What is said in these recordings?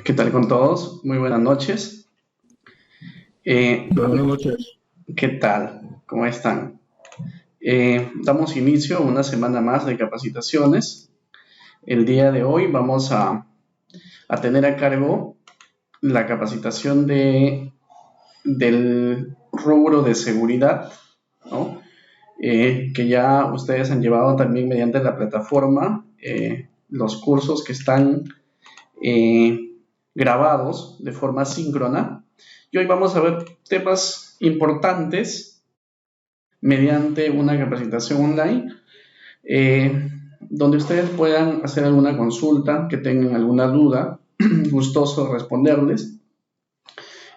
¿Qué tal con todos? Muy buenas noches. Buenas noches. ¿Qué tal? ¿Cómo están? Damos inicio a una semana más de capacitaciones. El día de hoy vamos a tener a cargo la capacitación del rubro de seguridad, ¿no? Que ya ustedes han llevado también mediante la plataforma los cursos que están eh, grabados de forma síncrona. Y hoy vamos a ver temas importantes mediante una capacitación online, donde ustedes puedan hacer alguna consulta, que tengan alguna duda, gustoso responderles.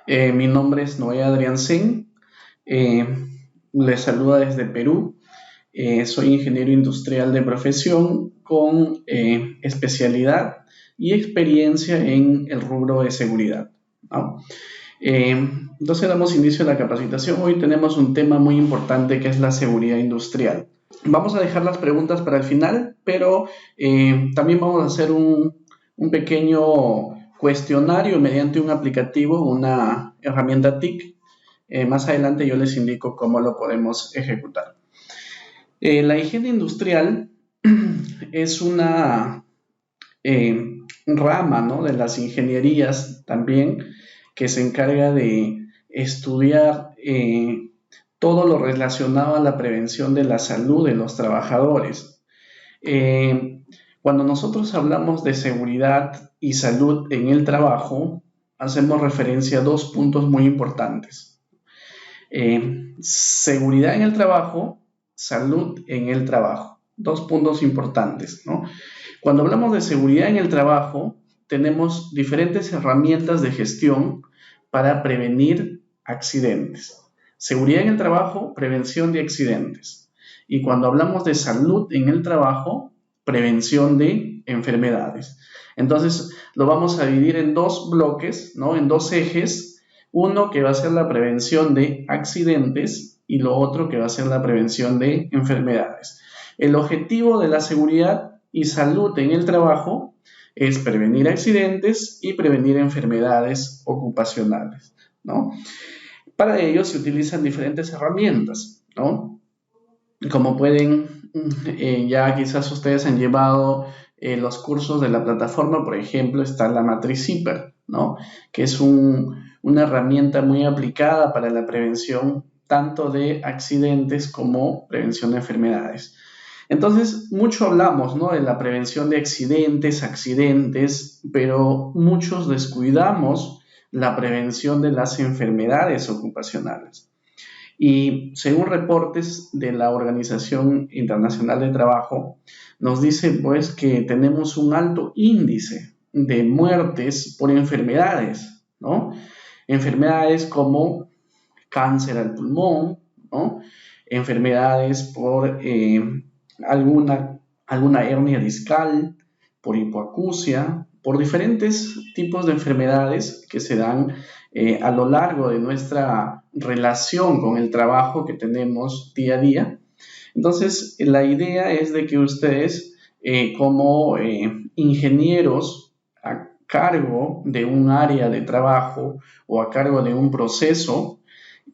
Mi nombre es Noé Adrián Sen, eh, les saluda desde Perú. Soy ingeniero industrial de profesión con especialidad y experiencia en el rubro de seguridad, ¿no? Entonces damos inicio a la capacitación. Hoy tenemos un tema muy importante que es la seguridad industrial. Vamos a dejar las preguntas para el final, pero también vamos a hacer un pequeño cuestionario mediante un aplicativo, una herramienta TIC. Más adelante yo les indico cómo lo podemos ejecutar. La higiene industrial es una rama, ¿no?, de las ingenierías también, que se encarga de estudiar todo lo relacionado a la prevención de la salud de los trabajadores. Cuando nosotros hablamos de seguridad y salud en el trabajo, hacemos referencia a dos puntos muy importantes. Seguridad en el trabajo, salud en el trabajo. Dos puntos importantes, ¿no? Cuando hablamos de seguridad en el trabajo, tenemos diferentes herramientas de gestión para prevenir accidentes. Seguridad en el trabajo, prevención de accidentes. Y cuando hablamos de salud en el trabajo, prevención de enfermedades. Entonces, lo vamos a dividir en dos bloques, ¿no?, en dos ejes. Uno que va a ser la prevención de accidentes y lo otro que va a ser la prevención de enfermedades. El objetivo de la seguridad y salud en el trabajo es prevenir accidentes y prevenir enfermedades ocupacionales, ¿no? Para ello se utilizan diferentes herramientas, ¿no? Como pueden, ya quizás ustedes han llevado los cursos de la plataforma. Por ejemplo, está la matriz CIPER, ¿no?, que es una herramienta muy aplicada para la prevención tanto de accidentes como prevención de enfermedades. Entonces, mucho hablamos, ¿no?, de la prevención de accidentes, pero muchos descuidamos la prevención de las enfermedades ocupacionales. Y según reportes de la Organización Internacional de Trabajo, nos dice pues que tenemos un alto índice de muertes por enfermedades, ¿no? Enfermedades como cáncer al pulmón, ¿no?, enfermedades por alguna hernia discal, por hipoacusia, por diferentes tipos de enfermedades que se dan a lo largo de nuestra relación con el trabajo que tenemos día a día. Entonces, la idea es de que ustedes, como ingenieros a cargo de un área de trabajo o a cargo de un proceso,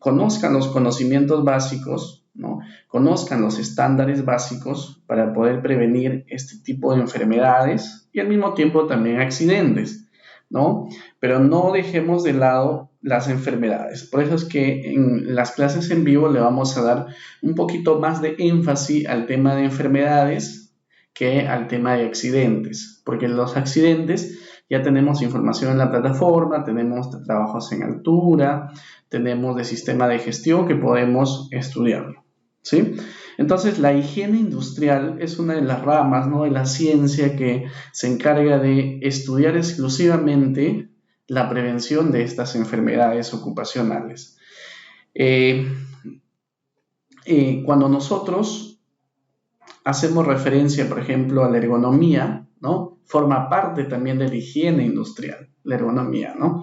conozcan los conocimientos básicos, ¿no?, conozcan los estándares básicos para poder prevenir este tipo de enfermedades y al mismo tiempo también accidentes, ¿no? Pero no dejemos de lado las enfermedades. Por eso es que en las clases en vivo le vamos a dar un poquito más de énfasis al tema de enfermedades que al tema de accidentes, porque los accidentes ya tenemos información en la plataforma, tenemos trabajos en altura, tenemos de sistema de gestión que podemos estudiarlo, ¿sí? Entonces, la higiene industrial es una de las ramas, ¿no?, de la ciencia que se encarga de estudiar exclusivamente la prevención de estas enfermedades ocupacionales. Eh, Cuando nosotros hacemos referencia, por ejemplo, a la ergonomía, ¿no?, forma parte también de la higiene industrial, la ergonomía, ¿no?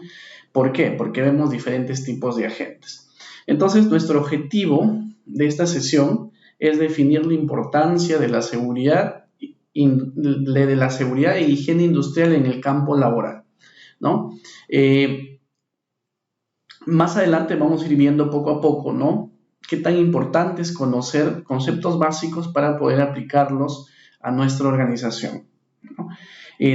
¿Por qué? Porque vemos diferentes tipos de agentes. Entonces, nuestro objetivo de esta sesión es definir la importancia de la seguridad e higiene industrial en el campo laboral, ¿no? Más adelante vamos a ir viendo poco a poco, ¿no? Qué tan importante es conocer conceptos básicos para poder aplicarlos a nuestra organización, ¿no?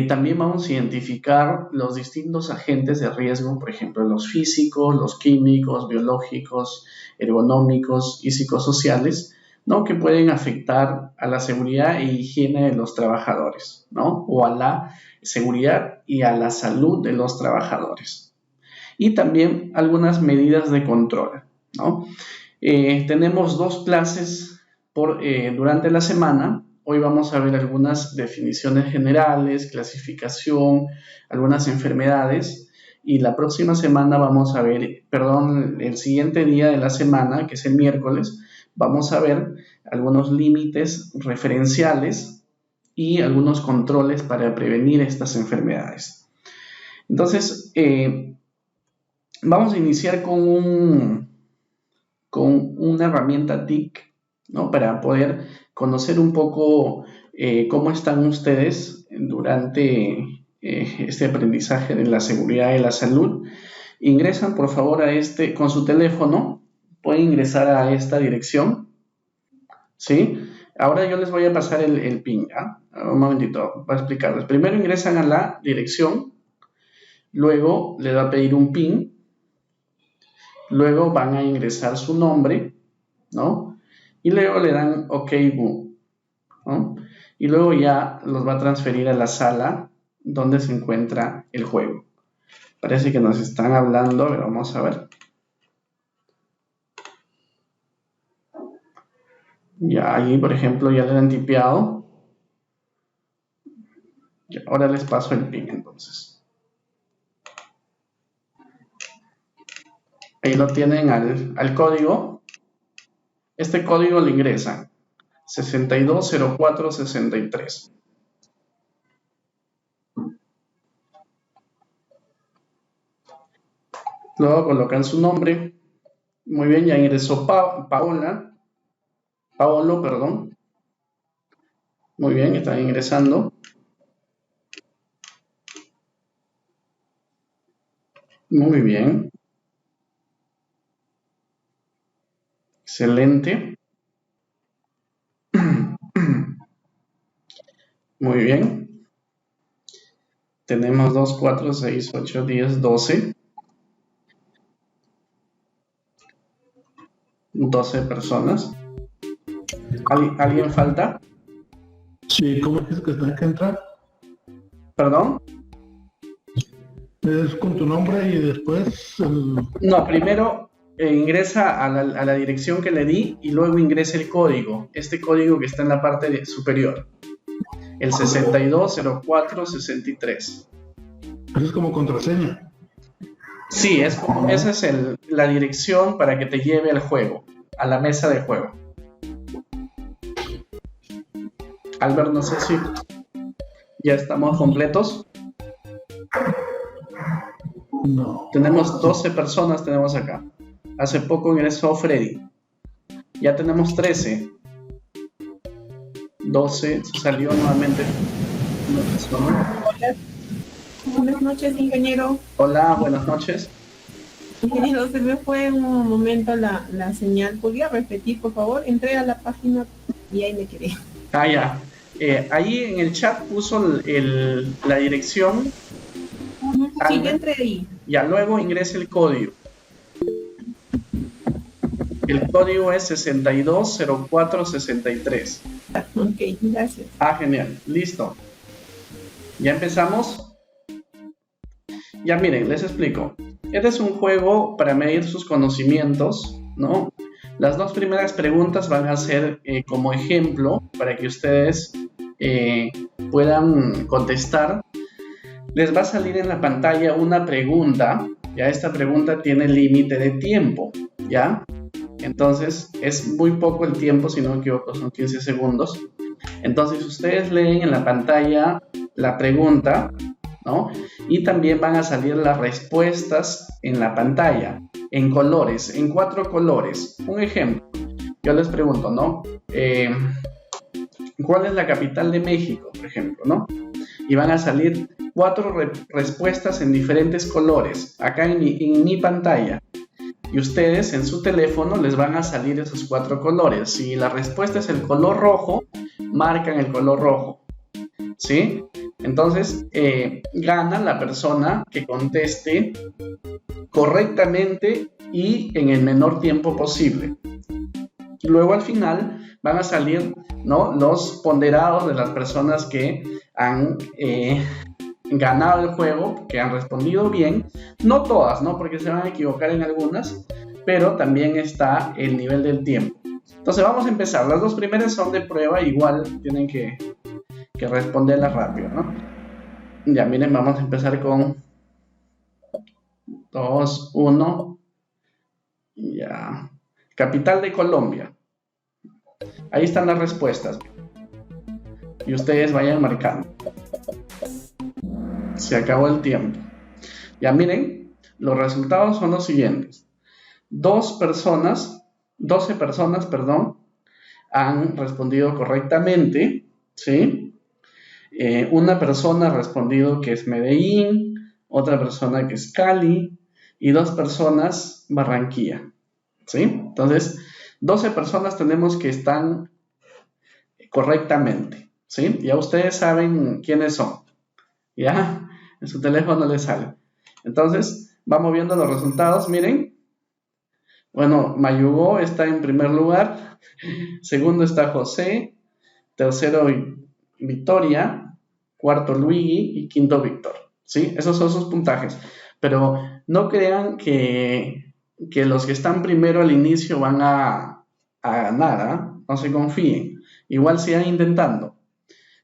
También vamos a identificar los distintos agentes de riesgo, por ejemplo, los físicos, los químicos, biológicos, ergonómicos y psicosociales, ¿no? Que pueden afectar a la seguridad e higiene de los trabajadores, ¿no? O a la seguridad y a la salud de los trabajadores. Y también algunas medidas de control, ¿no? Tenemos 2 clases durante la semana. Hoy vamos a ver algunas definiciones generales, clasificación, algunas enfermedades, y la próxima semana vamos a ver, el siguiente día de la semana, que es el miércoles, vamos a ver algunos límites referenciales y algunos controles para prevenir estas enfermedades. Entonces, vamos a iniciar con una herramienta TIC, ¿no? Para poder conocer un poco cómo están ustedes durante este aprendizaje de la seguridad y la salud. Ingresan, por favor, con su teléfono, pueden ingresar a esta dirección, ¿sí? Ahora yo les voy a pasar el PIN, ¿ah? Un momentito, para explicarles. Primero ingresan a la dirección, luego les va a pedir un PIN, luego van a ingresar su nombre, ¿no? Y luego le dan OK, boom, ¿no? Y luego ya los va a transferir a la sala donde se encuentra el juego. Parece que nos están hablando, pero vamos a ver. Ya ahí, por ejemplo, ya le han tipeado. Ya, ahora les paso el PIN entonces. Ahí lo tienen al código. Este código le ingresa 620463. Luego colocan su nombre. Muy bien, ya ingresó Paolo, perdón. Muy bien, están ingresando. Muy bien. Excelente. Muy bien. Tenemos 2, 4, 6, 8, 10, 12. 12 personas. ¿Alguien falta? Sí, ¿cómo es que tenés que entrar? ¿Perdón? Es con tu nombre y después No, primero ingresa a la dirección que le di y luego ingresa el código. Este código que está en la parte superior. El 620463. Eso es como contraseña. Sí, esa es la dirección para que te lleve al juego, a la mesa de juego. Albert, no sé si ya estamos completos. No. Tenemos 12 personas, tenemos acá. Hace poco ingresó Freddy. Ya tenemos 13. 12, salió nuevamente una persona. Hola, buenas noches, ingeniero. Hola, buenas noches. Ingeniero, se me fue un momento la señal. ¿Podría repetir, por favor? Entré a la página y ahí me quedé. Ah, ya. Ahí en el chat puso la dirección. Sí, ya entré ahí. Ya, luego ingresa el código. El código es 620463. Ok, gracias. Ah, genial. Listo. ¿Ya empezamos? Ya miren, les explico. Este es un juego para medir sus conocimientos, ¿no? Las 2 primeras preguntas van a ser como ejemplo para que ustedes puedan contestar. Les va a salir en la pantalla una pregunta. Ya esta pregunta tiene límite de tiempo, ¿ya? Entonces es muy poco el tiempo, si no me equivoco, son 15 segundos. Entonces ustedes leen en la pantalla la pregunta, ¿no? Y también van a salir las respuestas en la pantalla, en colores, en 4 colores. Un ejemplo, yo les pregunto, ¿no? ¿Cuál es la capital de México, por ejemplo, ¿no? y van a salir 4 respuestas en diferentes colores, acá en mi pantalla. Y ustedes en su teléfono les van a salir esos 4 colores. Si la respuesta es el color rojo, marcan el color rojo, ¿sí? Entonces, gana la persona que conteste correctamente y en el menor tiempo posible. Luego al final van a salir, ¿no?, los ponderados de las personas que han ganado el juego, que han respondido bien. No todas, ¿no?, porque se van a equivocar en algunas, pero también está el nivel del tiempo. Entonces vamos a empezar. Las 2 primeras son de prueba, igual tienen que responderlas rápido, ¿no? Ya, miren, vamos a empezar con 2, 1. Ya. Capital de Colombia. Ahí están las respuestas. Y ustedes vayan marcando. Se acabó el tiempo. Ya, miren, los resultados son los siguientes. 12 personas, han respondido correctamente, ¿sí? Una persona ha respondido que es Medellín, otra persona que es Cali y 2 personas Barranquilla, ¿sí? Entonces, 12 personas tenemos que están correctamente, ¿sí? Ya ustedes saben quiénes son, ¿ya? En su teléfono les sale. Entonces, vamos viendo los resultados, miren. Bueno, Mayugó está en primer lugar, segundo está José, tercero Victoria, cuarto Luigi y quinto Víctor, ¿sí? Esos son sus puntajes. Pero no crean que los que están primero al inicio van a ganar, ¿eh? No se confíen. Igual sigan intentando.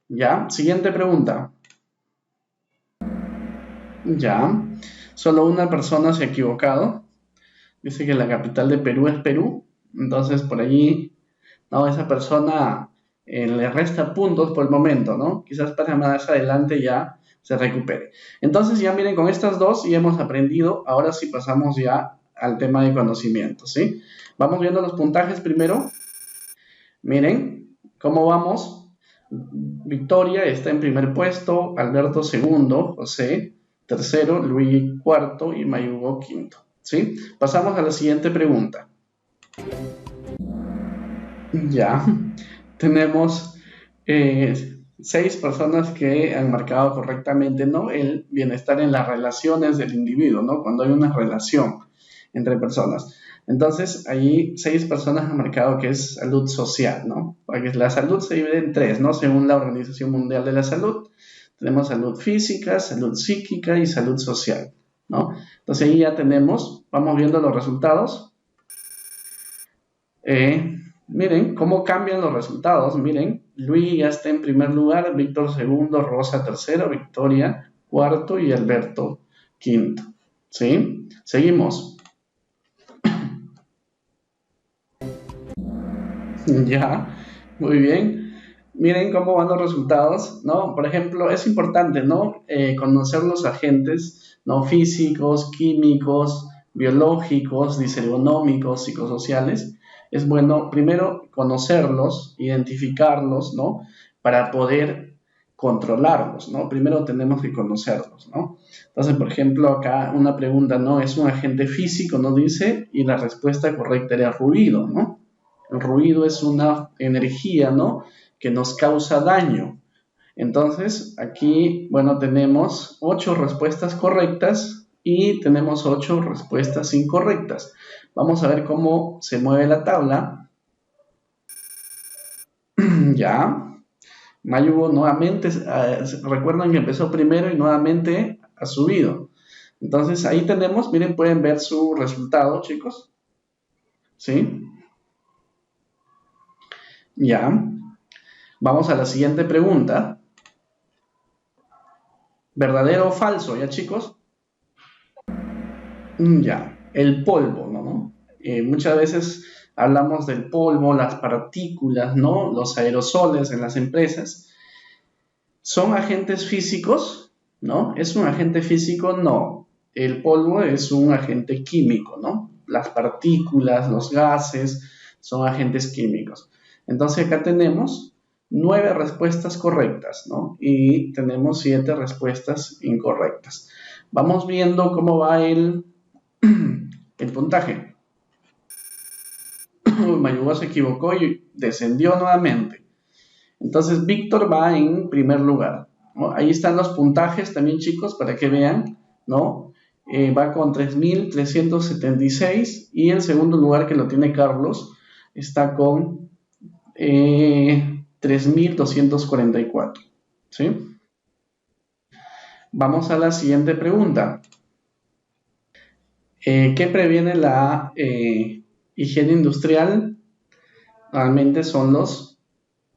¿Ya? Siguiente pregunta. Ya. Solo una persona se ha equivocado. Dice que la capital de Perú es Perú. Entonces, por allí, no, esa persona le resta puntos por el momento, ¿no? Quizás para más adelante ya se recupere. Entonces, ya miren, con estas 2 ya hemos aprendido. Ahora sí pasamos ya al tema de conocimiento, ¿sí? Vamos viendo los puntajes primero. Miren cómo vamos. Victoria está en primer puesto, Alberto segundo, José tercero, Luigi cuarto y Mayugo quinto, ¿sí? Pasamos a la siguiente pregunta. Ya, tenemos 6 personas que han marcado correctamente, ¿no?, el bienestar en las relaciones del individuo, ¿no?, cuando hay una relación entre personas. Entonces, ahí 6 personas han marcado que es salud social, ¿no? Porque la salud se divide en 3, ¿no?, según la Organización Mundial de la Salud. Tenemos salud física, salud psíquica y salud social, ¿no? Entonces, ahí ya tenemos, vamos viendo los resultados. Miren cómo cambian los resultados. Miren, Luis ya está en primer lugar, Víctor segundo, Rosa tercero, Victoria cuarto y Alberto quinto, ¿sí? Seguimos. Ya, muy bien. Miren cómo van los resultados, ¿no? Por ejemplo, es importante, ¿no?, conocer los agentes, ¿no?, físicos, químicos, biológicos, disergonómicos, psicosociales. Es bueno primero conocerlos, identificarlos, ¿no?, para poder controlarlos, ¿no? Primero tenemos que conocerlos, ¿no? Entonces, por ejemplo, acá una pregunta, ¿no?, es un agente físico, ¿no?, dice, y la respuesta correcta era ruido, ¿no? El ruido es una energía, ¿no?, que nos causa daño. Entonces, aquí, bueno, tenemos 8 respuestas correctas y tenemos 8 respuestas incorrectas. Vamos a ver cómo se mueve la tabla. Ya. Mayugo nuevamente, recuerdan que empezó primero y nuevamente ha subido. Entonces, ahí tenemos, miren, pueden ver su resultado, chicos. ¿Sí? Ya. Vamos a la siguiente pregunta. ¿Verdadero o falso, ya, chicos? Ya, el polvo, ¿no? Muchas veces hablamos del polvo, las partículas, ¿no?, los aerosoles en las empresas. ¿Son agentes físicos? ¿No? ¿Es un agente físico? No. El polvo es un agente químico, ¿no? Las partículas, los gases son agentes químicos. Entonces acá tenemos 9 respuestas correctas, ¿no? Y tenemos 7 respuestas incorrectas. Vamos viendo cómo va el puntaje. Mayugo se equivocó y descendió nuevamente. Entonces, Víctor va en primer lugar, ¿no? Ahí están los puntajes también, chicos, para que vean, ¿no? Va con 3.376 y el segundo lugar, que lo tiene Carlos, está con 3.244, ¿sí? Vamos a la siguiente pregunta. ¿Qué previene la higiene industrial? Realmente son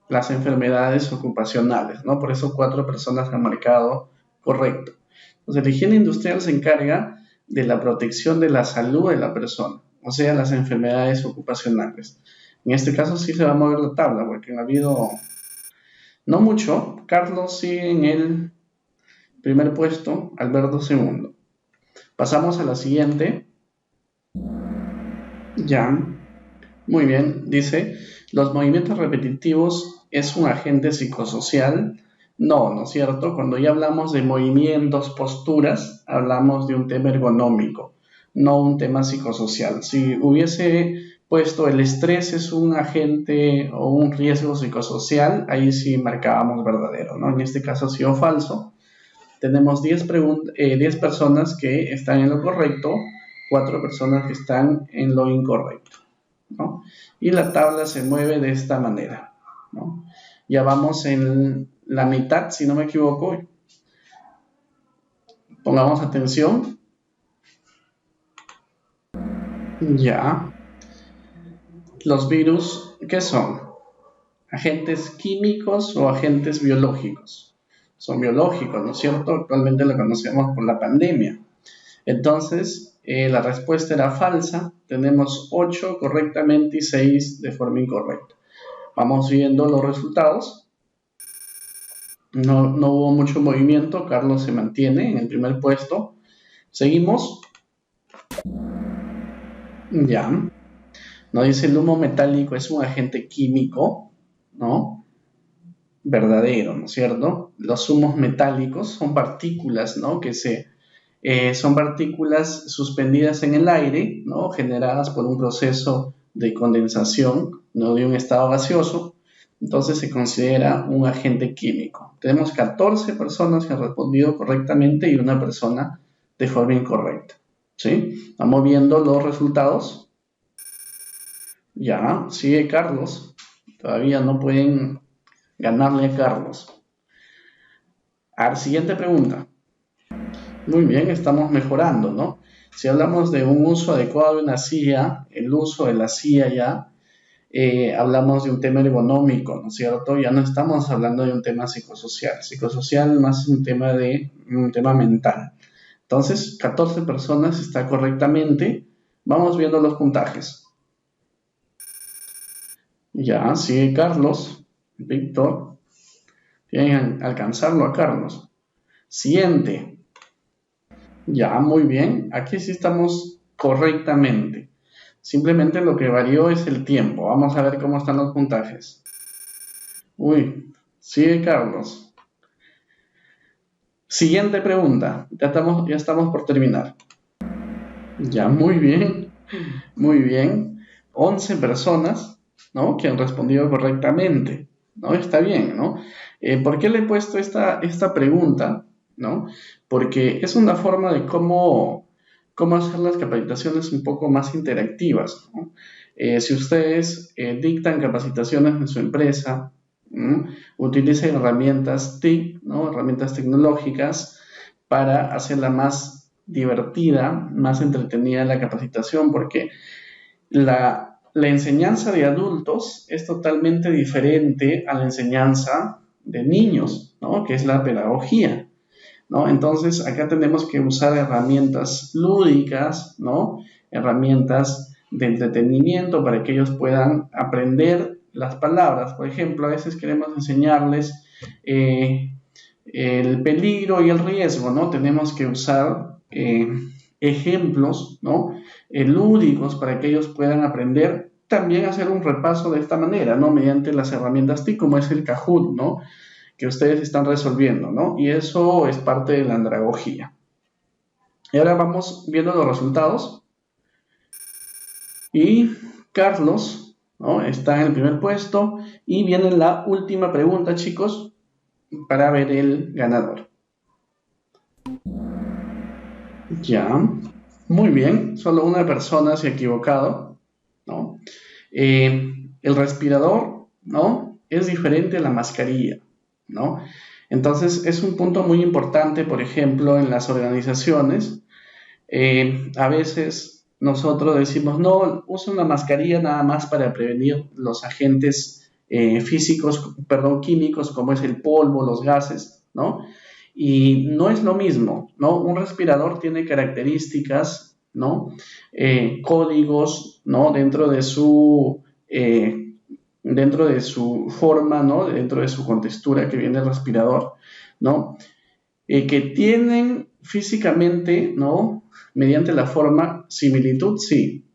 las enfermedades ocupacionales, ¿no? Por eso 4 personas han marcado correcto. Entonces, la higiene industrial se encarga de la protección de la salud de la persona, o sea, las enfermedades ocupacionales. En este caso sí se va a mover la tabla, porque ha habido no mucho. Carlos sigue en el primer puesto, Alberto segundo. Pasamos a la siguiente. Ya, muy bien, dice, ¿los movimientos repetitivos es un agente psicosocial? No, ¿no es cierto? Cuando ya hablamos de movimientos, posturas, hablamos de un tema ergonómico, no un tema psicosocial. Si hubiese puesto el estrés es un agente o un riesgo psicosocial, ahí sí marcábamos verdadero, ¿no? En este caso ha sido falso. Tenemos 10 personas que están en lo correcto, 4 personas que están en lo incorrecto, ¿no? Y la tabla se mueve de esta manera, ¿no? Ya vamos en la mitad, si no me equivoco. Pongamos atención. Ya. Los virus, ¿qué son? ¿Agentes químicos o agentes biológicos? Son biológicos, ¿no es cierto? Actualmente lo conocemos por la pandemia. Entonces, la respuesta era falsa. Tenemos 8 correctamente y 6 de forma incorrecta. Vamos viendo los resultados. No hubo mucho movimiento. Carlos se mantiene en el primer puesto. Seguimos. Ya. Nos dice el humo metálico es un agente químico, ¿no? Verdadero, ¿no es cierto? Los humos metálicos son partículas, ¿no? Son partículas suspendidas en el aire, ¿no? Generadas por un proceso de condensación, ¿no? De un estado gaseoso. Entonces se considera un agente químico. Tenemos 14 personas que han respondido correctamente y una persona de forma incorrecta, ¿sí? Vamos viendo los resultados. Ya, sigue Carlos. Todavía no pueden ganarle a Carlos. A la siguiente pregunta. Muy bien, estamos mejorando, ¿no? Si hablamos de un uso adecuado de una silla, el uso de la silla ya, hablamos de un tema ergonómico, ¿no es cierto? Ya no estamos hablando de un tema psicosocial. Psicosocial más un tema mental. Entonces, 14 personas está correctamente. Vamos viendo los puntajes. Ya, sigue Carlos. Víctor. Tienen que alcanzarlo a Carlos. Siguiente. Ya, muy bien. Aquí sí estamos correctamente. Simplemente lo que varió es el tiempo. Vamos a ver cómo están los puntajes. Uy, sigue Carlos. Siguiente pregunta. Ya estamos por terminar. Ya, muy bien. Muy bien. 11 personas, ¿no? Que han respondido correctamente, ¿no? Está bien, ¿no? ¿Por qué le he puesto esta pregunta, ¿no? Porque es una forma de cómo hacer las capacitaciones un poco más interactivas, ¿no? Si ustedes dictan capacitaciones en su empresa, utilicen herramientas TIC, ¿no? Herramientas tecnológicas para hacerla más divertida, más entretenida la capacitación, porque la enseñanza de adultos es totalmente diferente a la enseñanza de niños, ¿no? Que es la pedagogía, ¿no? Entonces, acá tenemos que usar herramientas lúdicas, ¿no? Herramientas de entretenimiento para que ellos puedan aprender las palabras. Por ejemplo, a veces queremos enseñarles el peligro y el riesgo, ¿no? Tenemos que usar ejemplos, ¿no? Lúdicos para que ellos puedan aprender también hacer un repaso de esta manera, ¿no? Mediante las herramientas TIC, como es el Kahoot, ¿no? Que ustedes están resolviendo, ¿no? Y eso es parte de la andragogía. Y ahora vamos viendo los resultados. Y Carlos, ¿no? Está en el primer puesto. Y viene la última pregunta, chicos, para ver el ganador. Ya, muy bien. Solo una persona se ha equivocado, ¿no? El respirador, ¿no? Es diferente a la mascarilla, ¿no? Entonces, es un punto muy importante, por ejemplo, en las organizaciones. A veces nosotros decimos, no, usa una mascarilla nada más para prevenir los agentes químicos, como es el polvo, los gases, ¿no? Y no es lo mismo, ¿no? Un respirador tiene características, ¿no? Códigos, ¿no? Dentro de su forma, ¿no? Dentro de su contextura que viene el respirador, ¿no? Que tienen físicamente, ¿no? Mediante la forma, similitud, sí,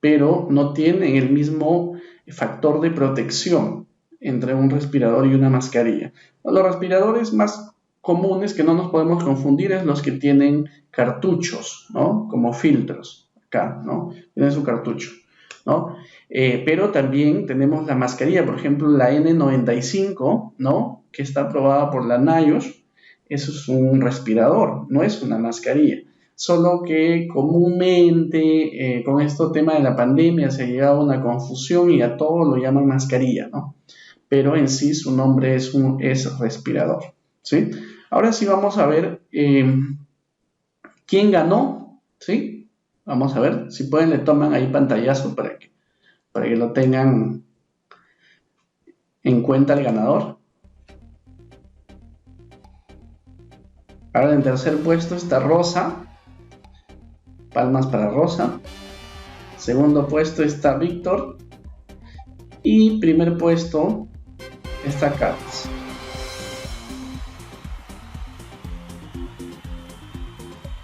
pero no tienen el mismo factor de protección entre un respirador y una mascarilla. Los respiradores más comunes que no nos podemos confundir es los que tienen cartuchos, ¿no? Como filtros, acá, ¿no? Tienen su cartucho, ¿no? Pero también tenemos la mascarilla, por ejemplo, la N95, ¿no? Que está aprobada por la NIOSH. Eso es un respirador, no es una mascarilla. Solo que comúnmente con este tema de la pandemia se ha llegado a una confusión y a todo lo llaman mascarilla, ¿no? Pero en sí su nombre es respirador, ¿sí? Ahora sí vamos a ver quién ganó, ¿sí? Vamos a ver, si pueden le toman ahí pantallazo para que lo tengan en cuenta el ganador. Ahora en tercer puesto está Rosa. Palmas para Rosa. Segundo puesto está Víctor. Y primer puesto está Carlos.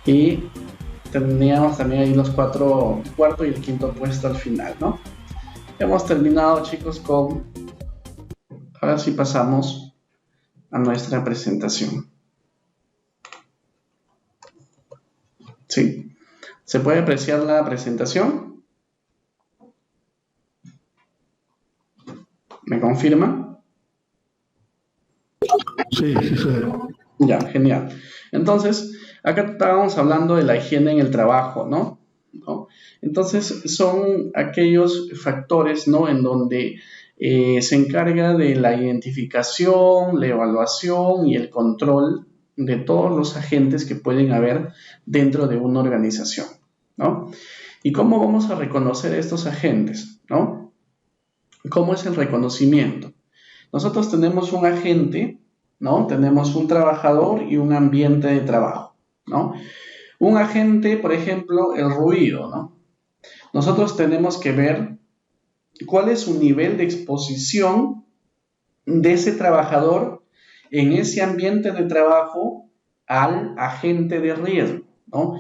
Y teníamos también ahí los cuarto y el quinto puesto al final, ¿no? Hemos terminado, chicos, con... Ahora sí pasamos a nuestra presentación. Sí. ¿Se puede apreciar la presentación? ¿Me confirma? Sí, sí se ve. Ya, genial. Entonces, acá estábamos hablando de la higiene en el trabajo, ¿no? Entonces, son aquellos factores, ¿no? En donde se encarga de la identificación, la evaluación y el control de todos los agentes que pueden haber dentro de una organización, ¿no? ¿Y cómo vamos a reconocer estos agentes, ¿no? ¿Cómo es el reconocimiento? Nosotros tenemos un agente, ¿no? Tenemos un trabajador y un ambiente de trabajo, ¿no? Un agente, por ejemplo, el ruido, ¿no? Nosotros tenemos que ver cuál es su nivel de exposición de ese trabajador en ese ambiente de trabajo al agente de riesgo, ¿no?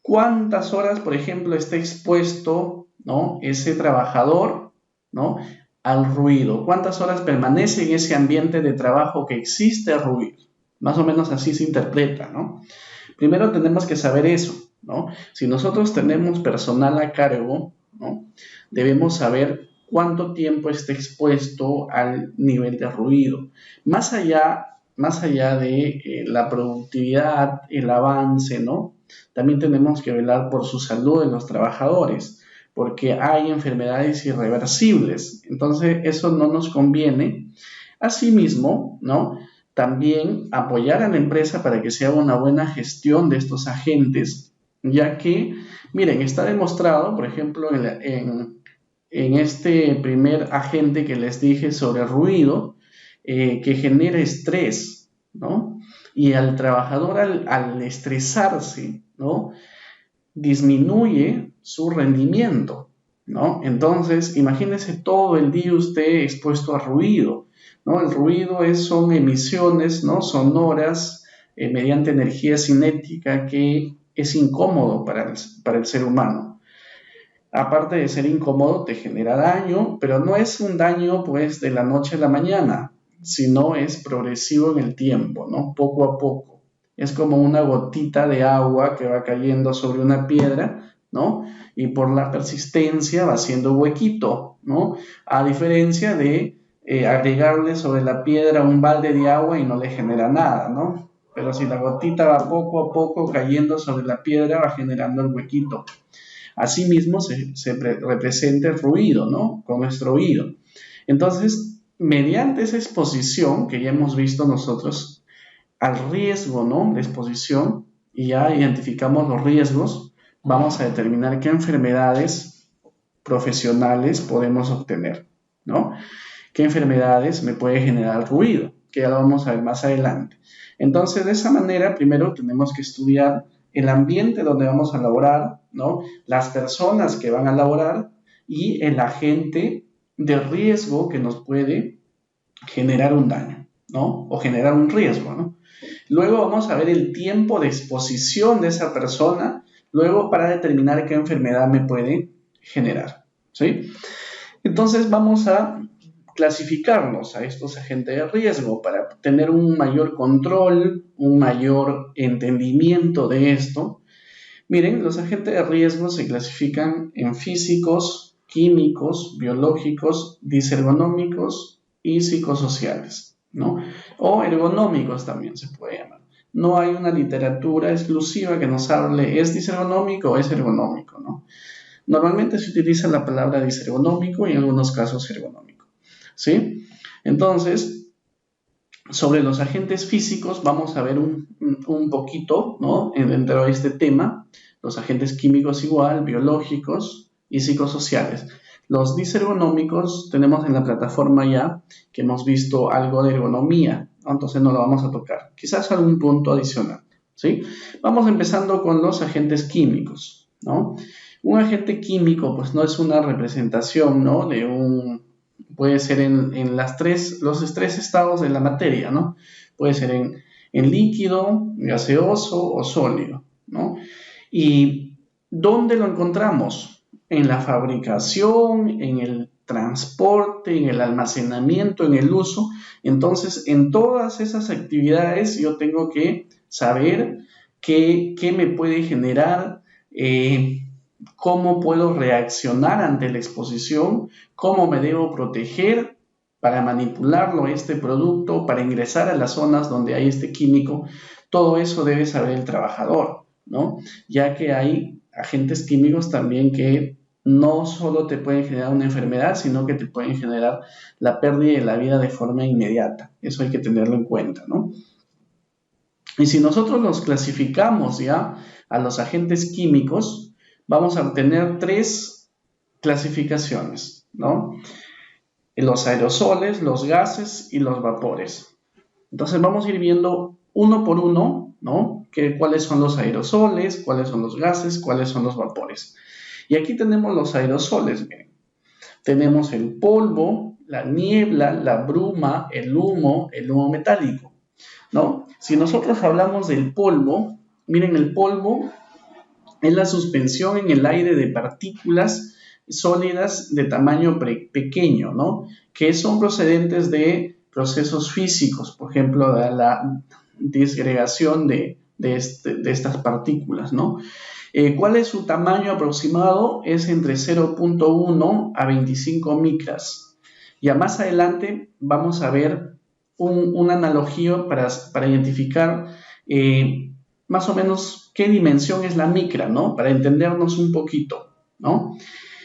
¿Cuántas horas, por ejemplo, está expuesto, ¿no? Ese trabajador, ¿no? Al ruido? ¿Cuántas horas permanece en ese ambiente de trabajo que existe ruido? Más o menos así se interpreta, ¿no? Primero tenemos que saber eso, ¿no? Si nosotros tenemos personal a cargo, ¿no? Debemos saber cuánto tiempo está expuesto al nivel de ruido. Más allá de la productividad, el avance, ¿no? También tenemos que velar por su salud de los trabajadores, porque hay enfermedades irreversibles. Entonces, eso no nos conviene. Asimismo, ¿no? También apoyar a la empresa para que se haga una buena gestión de estos agentes, ya que, miren, está demostrado, por ejemplo, en este primer agente que les dije sobre el ruido, que genera estrés, ¿no? Y al trabajador, al estresarse, ¿no? Disminuye su rendimiento, ¿no? Entonces, imagínese todo el día usted expuesto a ruido, ¿no? El ruido son emisiones, ¿no? Sonoras mediante energía cinética que es incómodo para el ser humano. aparte de ser incómodo, te genera daño, pero no es un daño pues de la noche a la mañana, sino es progresivo en el tiempo, ¿no? Poco a poco. Es como una gotita de agua que va cayendo sobre una piedra, ¿no? Y por la persistencia va haciendo huequito, ¿no? A diferencia de agregarle sobre la piedra un balde de agua y no le genera nada, ¿no? Pero si la gotita va poco a poco cayendo sobre la piedra, va generando el huequito. Asimismo, se representa el ruido, ¿no? Con nuestro oído. Entonces, mediante esa exposición que ya hemos visto nosotros al riesgo, ¿no? De exposición, y ya identificamos los riesgos, vamos a determinar qué enfermedades profesionales podemos obtener, ¿no? ¿Qué enfermedades me puede generar ruido? Que ya lo vamos a ver más adelante. Entonces, de esa manera, primero tenemos que estudiar el ambiente donde vamos a laborar, ¿no? Las personas que van a laborar y el agente de riesgo que nos puede generar un daño, ¿no? O generar un riesgo, ¿no? Luego vamos a ver el tiempo de exposición de esa persona, luego para determinar qué enfermedad me puede generar, ¿sí? Entonces vamos a clasificarnos a estos agentes de riesgo para tener un mayor control, un mayor entendimiento de esto. Miren, los agentes de riesgo se clasifican en físicos, químicos, biológicos, disergonómicos y psicosociales, ¿no? O ergonómicos también se puede llamar. No hay una literatura exclusiva que nos hable es disergonómico o es ergonómico, ¿no? Normalmente se utiliza la palabra disergonómico y en algunos casos ergonómico, ¿sí? Entonces, sobre los agentes físicos vamos a ver un poquito, ¿no? Dentro de este tema, los agentes químicos igual, biológicos y psicosociales. Los disergonómicos tenemos en la plataforma ya que hemos visto algo de ergonomía, ¿no? Entonces no lo vamos a tocar. Quizás algún punto adicional, ¿sí? Vamos empezando con los agentes químicos, ¿no? Un agente químico, pues no es una representación, ¿no? Puede ser en los tres estados de la materia, ¿no? Puede ser en líquido, gaseoso o sólido, ¿no? ¿Y dónde lo encontramos? En la fabricación, en el transporte, en el almacenamiento, en el uso. Entonces, en todas esas actividades yo tengo que saber qué me puede generar, cómo puedo reaccionar ante la exposición, cómo me debo proteger para manipularlo, este producto, para ingresar a las zonas donde hay este químico. Todo eso debe saber el trabajador, ¿no? Ya que hay agentes químicos también que no solo te pueden generar una enfermedad, sino que te pueden generar la pérdida de la vida de forma inmediata. Eso hay que tenerlo en cuenta, ¿no? Y si nosotros los clasificamos ya a los agentes químicos, vamos a obtener 3 clasificaciones, ¿no? Los aerosoles, los gases y los vapores. Entonces vamos a ir viendo uno por uno, ¿no? Cuáles son los aerosoles, cuáles son los gases, cuáles son los vapores. Y aquí tenemos los aerosoles, miren. Tenemos el polvo, la niebla, la bruma, el humo metálico, ¿no? Si nosotros hablamos del polvo, miren, el polvo es la suspensión en el aire de partículas sólidas de tamaño pequeño, ¿no? Que son procedentes de procesos físicos, por ejemplo, de la disgregación de estas partículas, ¿no? ¿Cuál es su tamaño aproximado? Es entre 0.1 a 25 micras. Ya más adelante vamos a ver una analogía para identificar más o menos qué dimensión es la micra, ¿no? Para entendernos un poquito, ¿no?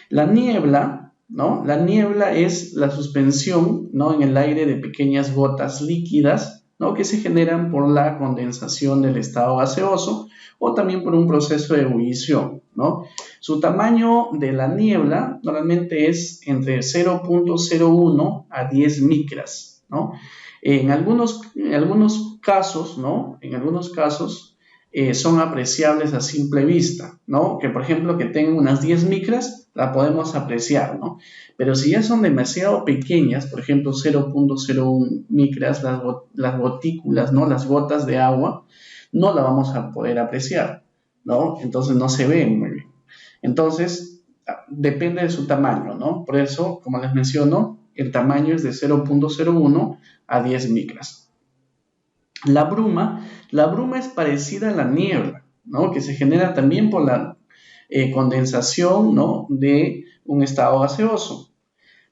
La niebla, ¿no? La niebla es la suspensión, ¿no? En el aire de pequeñas gotas líquidas, ¿no? Que se generan por la condensación del estado gaseoso o también por un proceso de ebullición, ¿no? Su tamaño de la niebla normalmente es entre 0.01 a 10 micras, ¿no? En algunos casos, ¿no? En algunos casos son apreciables a simple vista, ¿no? Que por ejemplo que tengan unas 10 micras, la podemos apreciar, ¿no? Pero si ya son demasiado pequeñas, por ejemplo 0.01 micras, las gotículas, ¿no? Las gotas de agua, no la vamos a poder apreciar, ¿no? Entonces no se ven muy bien. Entonces depende de su tamaño, ¿no? Por eso, como les menciono, el tamaño es de 0.01 a 10 micras. La bruma es parecida a la niebla, ¿no? Que se genera también por la condensación, ¿no? De un estado gaseoso.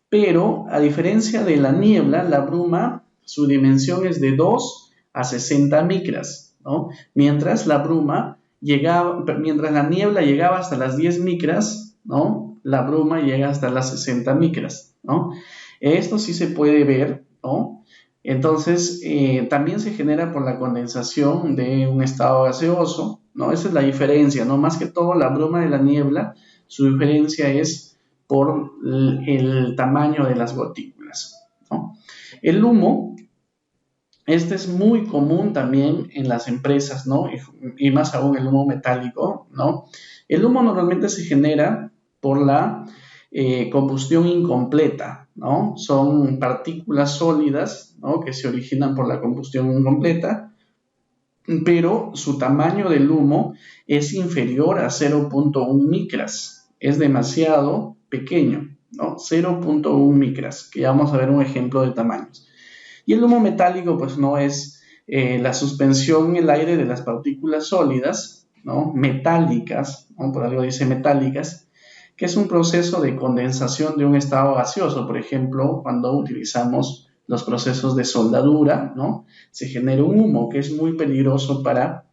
Pero, a diferencia de la niebla, la bruma, su dimensión es de 2 a 60 micras, ¿no? Mientras la niebla llegaba hasta las 10 micras, ¿no? La bruma llega hasta las 60 micras, ¿no? Esto sí se puede ver, ¿no? Entonces, también se genera por la condensación de un estado gaseoso, ¿no? Esa es la diferencia, ¿no? Más que todo, la bruma de la niebla, su diferencia es por el tamaño de las gotículas, ¿no? El humo, este es muy común también en las empresas, ¿no? Y más aún el humo metálico, ¿no? El humo normalmente se genera por la combustión incompleta, ¿no? Son partículas sólidas, ¿no? Que se originan por la combustión incompleta, pero su tamaño del humo es inferior a 0.1 micras. Es demasiado pequeño, ¿no? 0.1 micras, que ya vamos a ver un ejemplo de tamaños. Y el humo metálico, pues no es la suspensión en el aire de las partículas sólidas, ¿no? Metálicas, ¿no? Por algo dice metálicas, que es un proceso de condensación de un estado gaseoso. Por ejemplo, cuando utilizamos los procesos de soldadura, ¿no? Se genera un humo que es muy peligroso para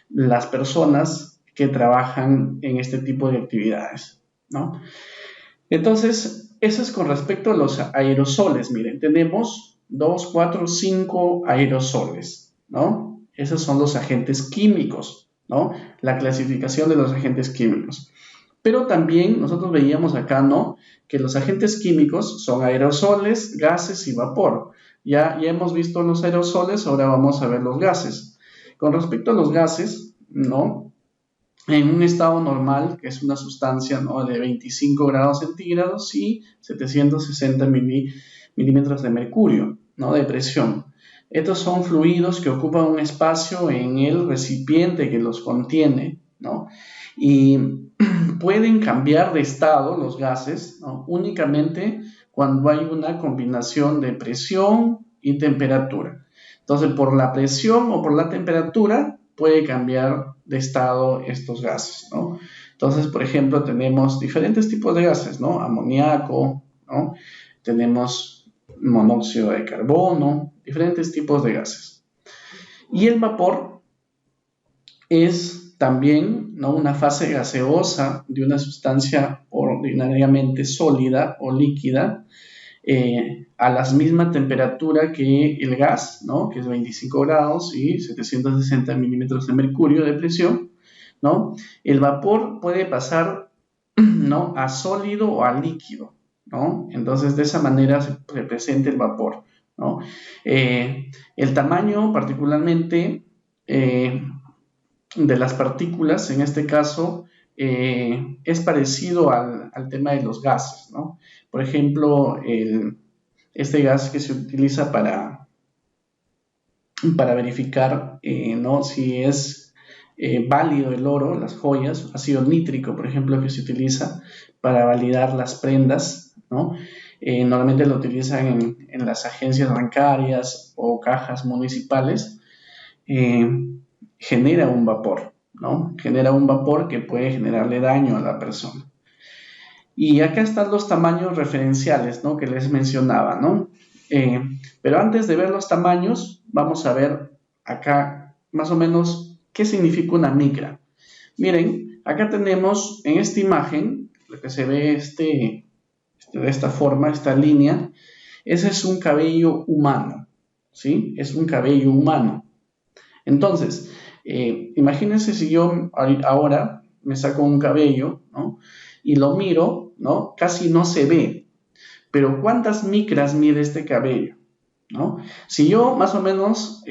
las personas que trabajan en este tipo de actividades, ¿no? Entonces, eso es con respecto a los aerosoles. Miren, tenemos 2, 4, 5 aerosoles, ¿no? Esos son los agentes químicos, ¿no? La clasificación de los agentes químicos. Pero también nosotros veíamos acá, ¿no? Que los agentes químicos son aerosoles, gases y vapor. Ya hemos visto los aerosoles, ahora vamos a ver los gases. Con respecto a los gases, ¿no? En un estado normal, que es una sustancia, ¿no? De 25 grados centígrados y 760 milímetros de mercurio, ¿no? De presión. Estos son fluidos que ocupan un espacio en el recipiente que los contiene, ¿no? Y pueden cambiar de estado los gases, ¿no? Únicamente cuando hay una combinación de presión y temperatura. Entonces, por la presión o por la temperatura puede cambiar de estado estos gases, ¿no? Entonces, por ejemplo, tenemos diferentes tipos de gases, ¿no? Amoníaco, ¿no? Tenemos monóxido de carbono, diferentes tipos de gases. Y el vapor es también, ¿no? Una fase gaseosa de una sustancia ordinariamente sólida o líquida a la misma temperatura que el gas, ¿no? Que es 25 grados y 760 milímetros de mercurio de presión, ¿no? El vapor puede pasar, ¿no? A sólido o a líquido, ¿no? Entonces, de esa manera se presenta el vapor, ¿no? El tamaño, particularmente, de las partículas, en este caso, es parecido al tema de los gases, ¿no? Por ejemplo, este gas que se utiliza para verificar, ¿no? Si es válido el oro, las joyas, ácido nítrico, por ejemplo, que se utiliza para validar las prendas, ¿no? Normalmente lo utilizan en las agencias bancarias o cajas municipales. Genera un vapor, ¿no? Genera un vapor que puede generarle daño a la persona. Y acá están los tamaños referenciales, ¿no? Que les mencionaba, ¿no? Pero antes de ver los tamaños, vamos a ver acá más o menos qué significa una micra. Miren, acá tenemos en esta imagen, lo que se ve de esta forma, esta línea, ese es un cabello humano, ¿sí? Es un cabello humano. Entonces, imagínense si yo ahora me saco un cabello, ¿no? Y lo miro, ¿no? Casi no se ve. Pero ¿cuántas micras mide este cabello? ¿No? Si yo más o menos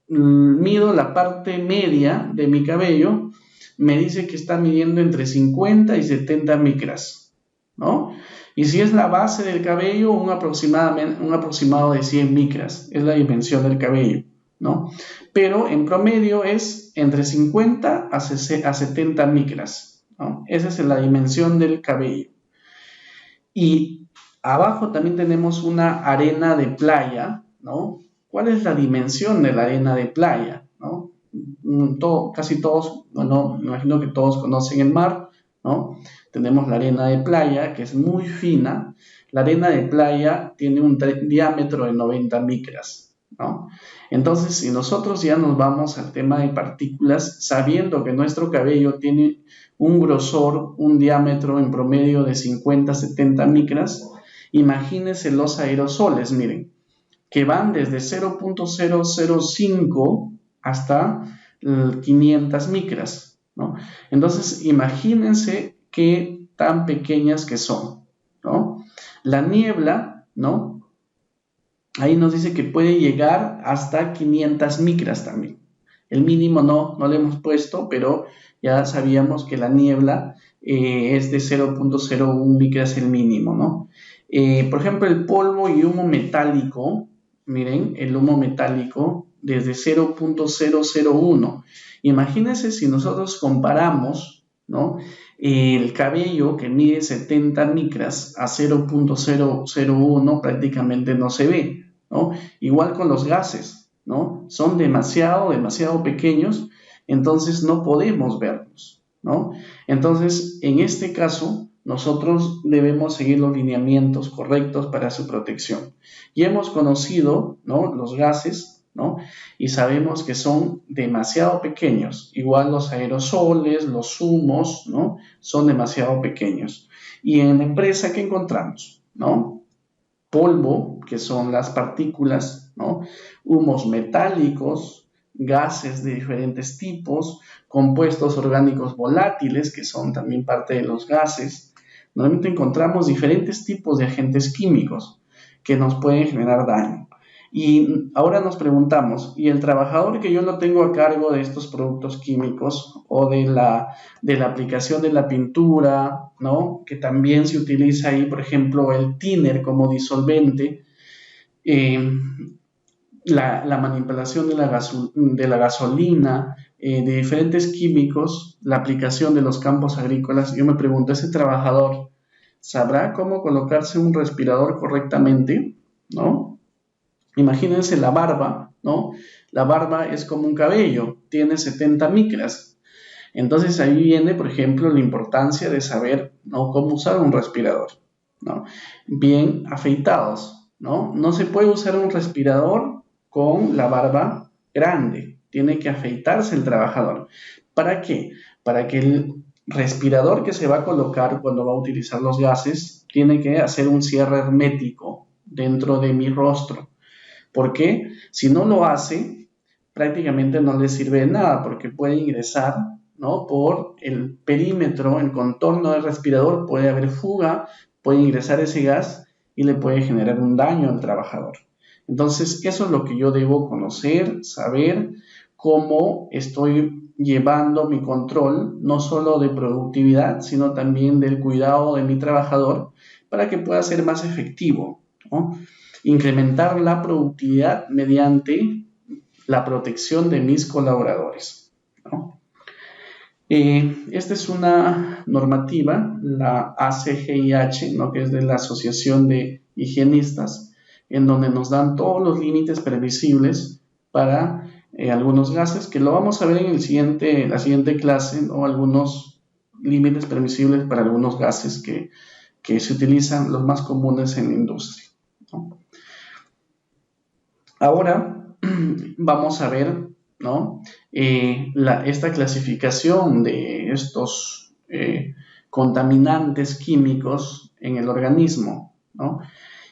mido la parte media de mi cabello, me dice que está midiendo entre 50 y 70 micras, ¿no? Y si es la base del cabello, un aproximado de 100 micras, es la dimensión del cabello, ¿no? Pero en promedio es entre 50 a 70 micras, ¿no? Esa es la dimensión del cabello. Y abajo también tenemos una arena de playa, ¿no? ¿Cuál es la dimensión de la arena de playa, ¿no? Casi todos, bueno, me imagino que todos conocen el mar, ¿no? Tenemos la arena de playa, que es muy fina. La arena de playa tiene un diámetro de 90 micras, ¿no? Entonces, si nosotros ya nos vamos al tema de partículas, sabiendo que nuestro cabello tiene un grosor, un diámetro en promedio de 50-70 micras, imagínense los aerosoles, miren, que van desde 0.005 hasta 500 micras, ¿no? Entonces, imagínense qué tan pequeñas que son, ¿no? La niebla, ¿no? Ahí nos dice que puede llegar hasta 500 micras también. El mínimo no le hemos puesto, pero ya sabíamos que la niebla es de 0.01 micras el mínimo, ¿no? Por ejemplo, el polvo y humo metálico, miren, el humo metálico desde 0.001. Imagínense si nosotros comparamos, ¿no? El cabello que mide 70 micras a 0.001 prácticamente no se ve, ¿no? Igual con los gases, ¿no? Son demasiado pequeños, entonces no podemos verlos, ¿no? Entonces, en este caso, nosotros debemos seguir los lineamientos correctos para su protección. Ya hemos conocido, ¿no?, los gases, ¿no?, y sabemos que son demasiado pequeños. Igual los aerosoles, los humos, ¿no?, son demasiado pequeños. Y en la empresa, ¿qué encontramos? ¿No? Polvo, que son las partículas, ¿no?, humos metálicos, gases de diferentes tipos, compuestos orgánicos volátiles, que son también parte de los gases. Normalmente encontramos diferentes tipos de agentes químicos que nos pueden generar daño. Y ahora nos preguntamos, ¿y el trabajador que yo lo tengo a cargo de estos productos químicos o de la aplicación de la pintura, ¿no?, que también se utiliza ahí, por ejemplo, el thinner como disolvente, la manipulación de la gasolina, de diferentes químicos, la aplicación de los campos agrícolas? Yo me pregunto, ¿ese trabajador sabrá cómo colocarse un respirador correctamente, ¿no? Imagínense la barba, ¿no? La barba es como un cabello, tiene 70 micras. Entonces ahí viene, por ejemplo, la importancia de saber, ¿no?, cómo usar un respirador, ¿no? Bien afeitados, ¿no? No se puede usar un respirador con la barba grande, tiene que afeitarse el trabajador. ¿Para qué? Para que el respirador que se va a colocar cuando va a utilizar los gases tiene que hacer un cierre hermético dentro de mi rostro. ¿Por qué? Si no lo hace, prácticamente no le sirve de nada, porque puede ingresar, ¿no?, por el perímetro, el contorno del respirador, puede haber fuga, puede ingresar ese gas y le puede generar un daño al trabajador. Entonces, eso es lo que yo debo conocer, saber cómo estoy llevando mi control, no solo de productividad, sino también del cuidado de mi trabajador, para que pueda ser más efectivo, ¿no? Incrementar la productividad mediante la protección de mis colaboradores, ¿no? Esta es una normativa, la ACGIH, ¿no?, que es de la Asociación de Higienistas, en donde nos dan todos los límites permisibles para algunos gases, que lo vamos a ver en la siguiente clase, ¿no?, algunos límites permisibles para algunos gases que se utilizan, los más comunes en la industria, ¿no? Ahora vamos a ver, ¿no?, esta clasificación de estos contaminantes químicos en el organismo, ¿no?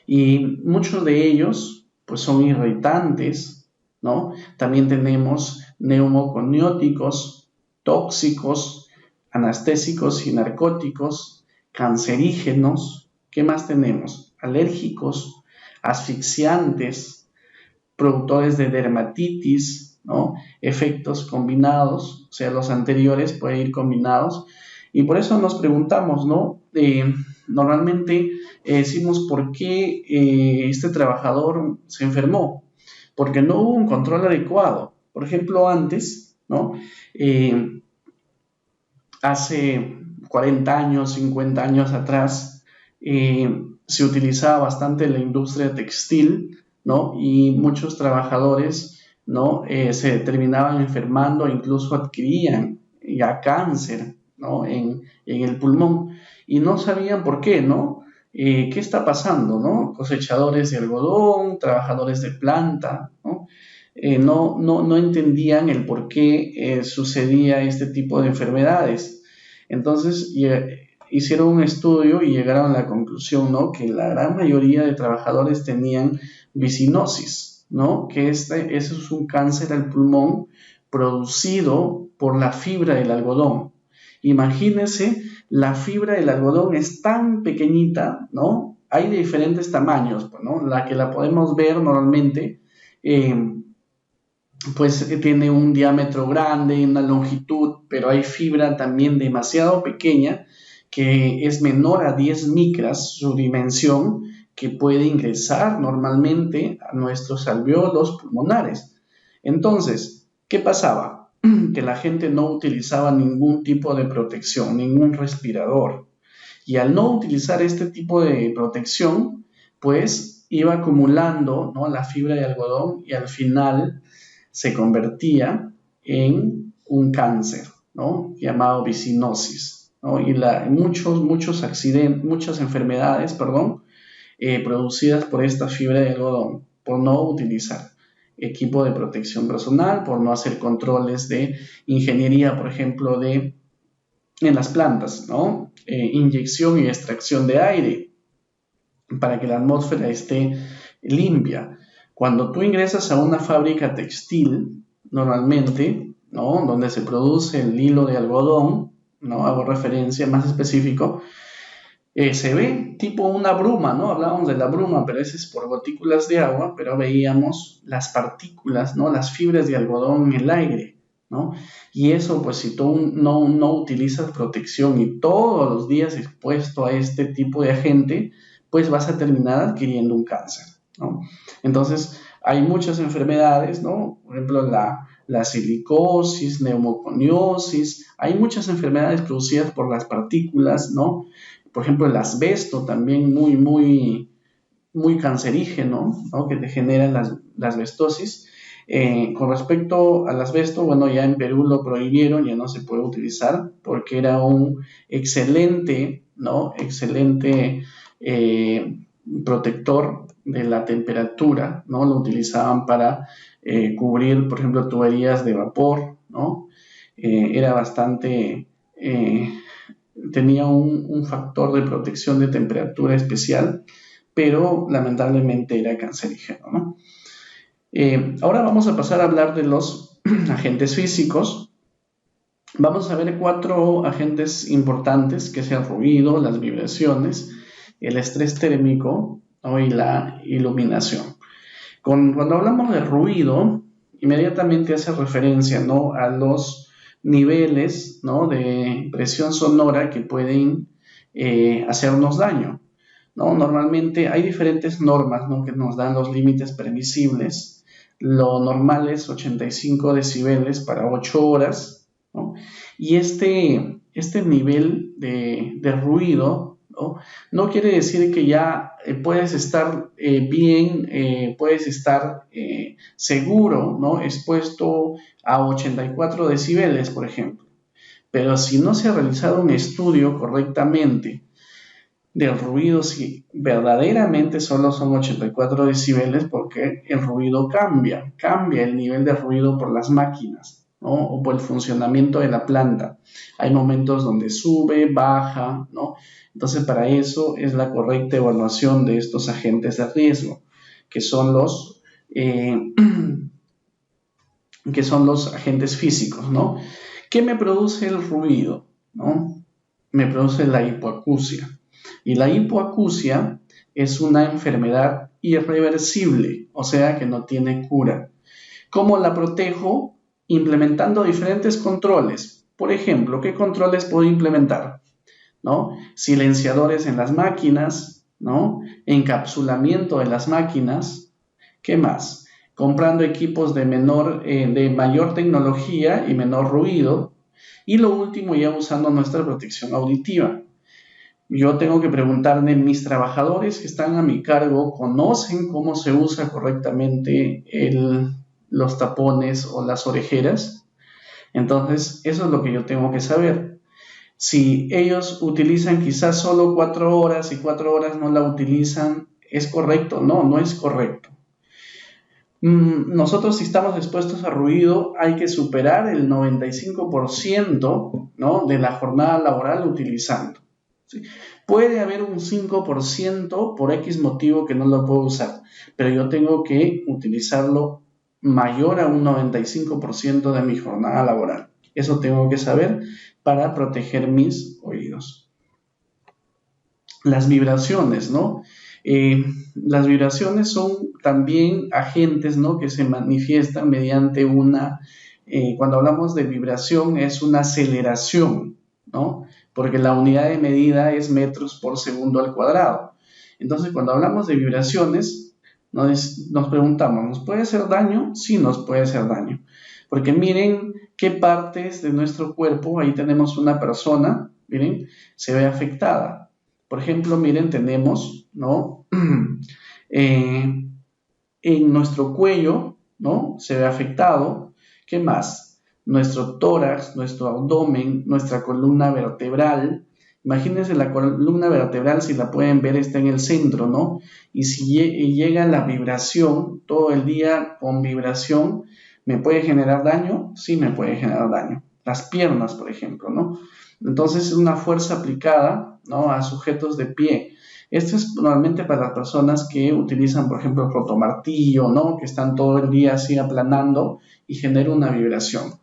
Y muchos de ellos pues son irritantes, ¿no? También tenemos neumoconióticos, tóxicos, anestésicos y narcóticos, cancerígenos. ¿Qué más tenemos? Alérgicos, asfixiantes, productores de dermatitis, ¿no?, efectos combinados, o sea, los anteriores pueden ir combinados. Y por eso nos preguntamos, ¿no? Normalmente decimos, ¿por qué este trabajador se enfermó? Porque no hubo un control adecuado. Por ejemplo, antes, ¿no?, hace 40 años, 50 años atrás, se utilizaba bastante la industria textil, ¿no? Y muchos trabajadores, ¿no? Se terminaban enfermando, incluso adquirían ya cáncer, ¿no? En el pulmón, y no sabían por qué, ¿no? ¿Qué está pasando, no? Cosechadores de algodón, trabajadores de planta, ¿no? No entendían el por qué sucedía este tipo de enfermedades. Entonces hicieron un estudio y llegaron a la conclusión, ¿no? Que la gran mayoría de trabajadores tenían vicinosis, ¿no? Que eso es un cáncer al pulmón producido por la fibra del algodón. Imagínense, la fibra del algodón es tan pequeñita, ¿no? Hay de diferentes tamaños, ¿no? La que la podemos ver normalmente, pues tiene un diámetro grande, una longitud, pero hay fibra también demasiado pequeña, que es menor a 10 micras su dimensión, que puede ingresar normalmente a nuestros alvéolos pulmonares. Entonces, ¿qué pasaba? Que la gente no utilizaba ningún tipo de protección, ningún respirador. Y al no utilizar este tipo de protección, pues iba acumulando, ¿no? La fibra de algodón, y al final se convertía en un cáncer, ¿no? Llamado vicinosis, ¿no? Y muchos accidentes, muchas enfermedades, producidas por esta fibra de algodón, por no utilizar equipo de protección personal, por no hacer controles de ingeniería, por ejemplo, en las plantas, ¿no? Inyección y extracción de aire para que la atmósfera esté limpia. Cuando tú ingresas a una fábrica textil, normalmente, ¿no? Donde se produce el hilo de algodón, ¿no? Hago referencia más específico, se ve tipo una bruma, ¿no? Hablábamos de la bruma, pero ese es por gotículas de agua, pero veíamos las partículas, ¿no? Las fibras de algodón en el aire, ¿no? Y eso, pues si tú no utilizas protección y todos los días expuesto a este tipo de agente, pues vas a terminar adquiriendo un cáncer, ¿no? Entonces, hay muchas enfermedades, ¿no? Por ejemplo, la silicosis, neumoconiosis, hay muchas enfermedades producidas por las partículas, ¿no? Por ejemplo, el asbesto también muy cancerígeno, ¿no? Que te genera la asbestosis. Con respecto al asbesto, bueno, ya en Perú lo prohibieron, ya no se puede utilizar porque era un excelente, ¿no? Excelente protector de la temperatura, ¿no? Lo utilizaban para cubrir, por ejemplo, tuberías de vapor, ¿no? Era bastante... tenía un factor de protección de temperatura especial, pero lamentablemente era cancerígeno, ¿no? Ahora vamos a pasar a hablar de los agentes físicos. Vamos a ver 4 agentes importantes, que es el ruido, las vibraciones, el estrés térmico, ¿no? Y la iluminación. Cuando hablamos de ruido, inmediatamente hace referencia, ¿no? A los niveles, ¿no? De presión sonora que pueden hacernos daño, ¿no? Normalmente hay diferentes normas, ¿no? Que nos dan los límites permisibles. Lo normal es 85 decibeles para 8 horas, ¿no? Y este nivel de ruido, ¿no? No quiere decir que ya puedes estar bien, puedes estar seguro, ¿no? Expuesto a 84 decibeles, por ejemplo. Pero si no se ha realizado un estudio correctamente del ruido, si verdaderamente solo son 84 decibeles, porque el ruido cambia el nivel de ruido por las máquinas, ¿no? O por el funcionamiento de la planta. Hay momentos donde sube, baja, ¿no? Entonces, para eso es la correcta evaluación de estos agentes de riesgo, que son los agentes físicos, ¿no? ¿Qué me produce el ruido, ¿no? Me produce la hipoacusia. Y la hipoacusia es una enfermedad irreversible, o sea que no tiene cura. ¿Cómo la protejo? Implementando diferentes controles. Por ejemplo, ¿qué controles puedo implementar? ¿No? Silenciadores en las máquinas, ¿no? Encapsulamiento de las máquinas. ¿Qué más? Comprando equipos de mayor tecnología y menor ruido. Y lo último, ya usando nuestra protección auditiva. Yo tengo que preguntarme, ¿mis trabajadores que están a mi cargo conocen cómo se usa correctamente los tapones o las orejeras? Entonces, eso es lo que yo tengo que saber. Si ellos utilizan quizás solo 4 horas y 4 horas no la utilizan, ¿es correcto? No, no es correcto. Nosotros, si estamos expuestos a ruido, hay que superar el 95%, ¿no?, de la jornada laboral utilizando. ¿Sí? Puede haber un 5% por X motivo que no lo puedo usar, pero yo tengo que utilizarlo mayor a un 95% de mi jornada laboral. Eso tengo que saber para proteger mis oídos. Las vibraciones, ¿no? Las vibraciones son también agentes, ¿no?, que se manifiestan mediante cuando hablamos de vibración es una aceleración, ¿no?, porque la unidad de medida es metros por segundo al cuadrado. Entonces, cuando hablamos de vibraciones, nos preguntamos, ¿nos puede hacer daño? Sí, nos puede hacer daño. Porque miren qué partes de nuestro cuerpo, ahí tenemos una persona, miren, se ve afectada. Por ejemplo, miren, tenemos, ¿no?, en nuestro cuello, ¿no?, se ve afectado. ¿Qué más? Nuestro tórax, nuestro abdomen, nuestra columna vertebral. Imagínense la columna vertebral, si la pueden ver, está en el centro, ¿no? Y si llega la vibración, todo el día con vibración, ¿me puede generar daño? Sí, me puede generar daño. Las piernas, por ejemplo, ¿no? Entonces, es una fuerza aplicada, ¿no?, a sujetos de pie. Esto es normalmente para las personas que utilizan, por ejemplo, el rotomartillo, ¿no?, que están todo el día así aplanando y genera una vibración.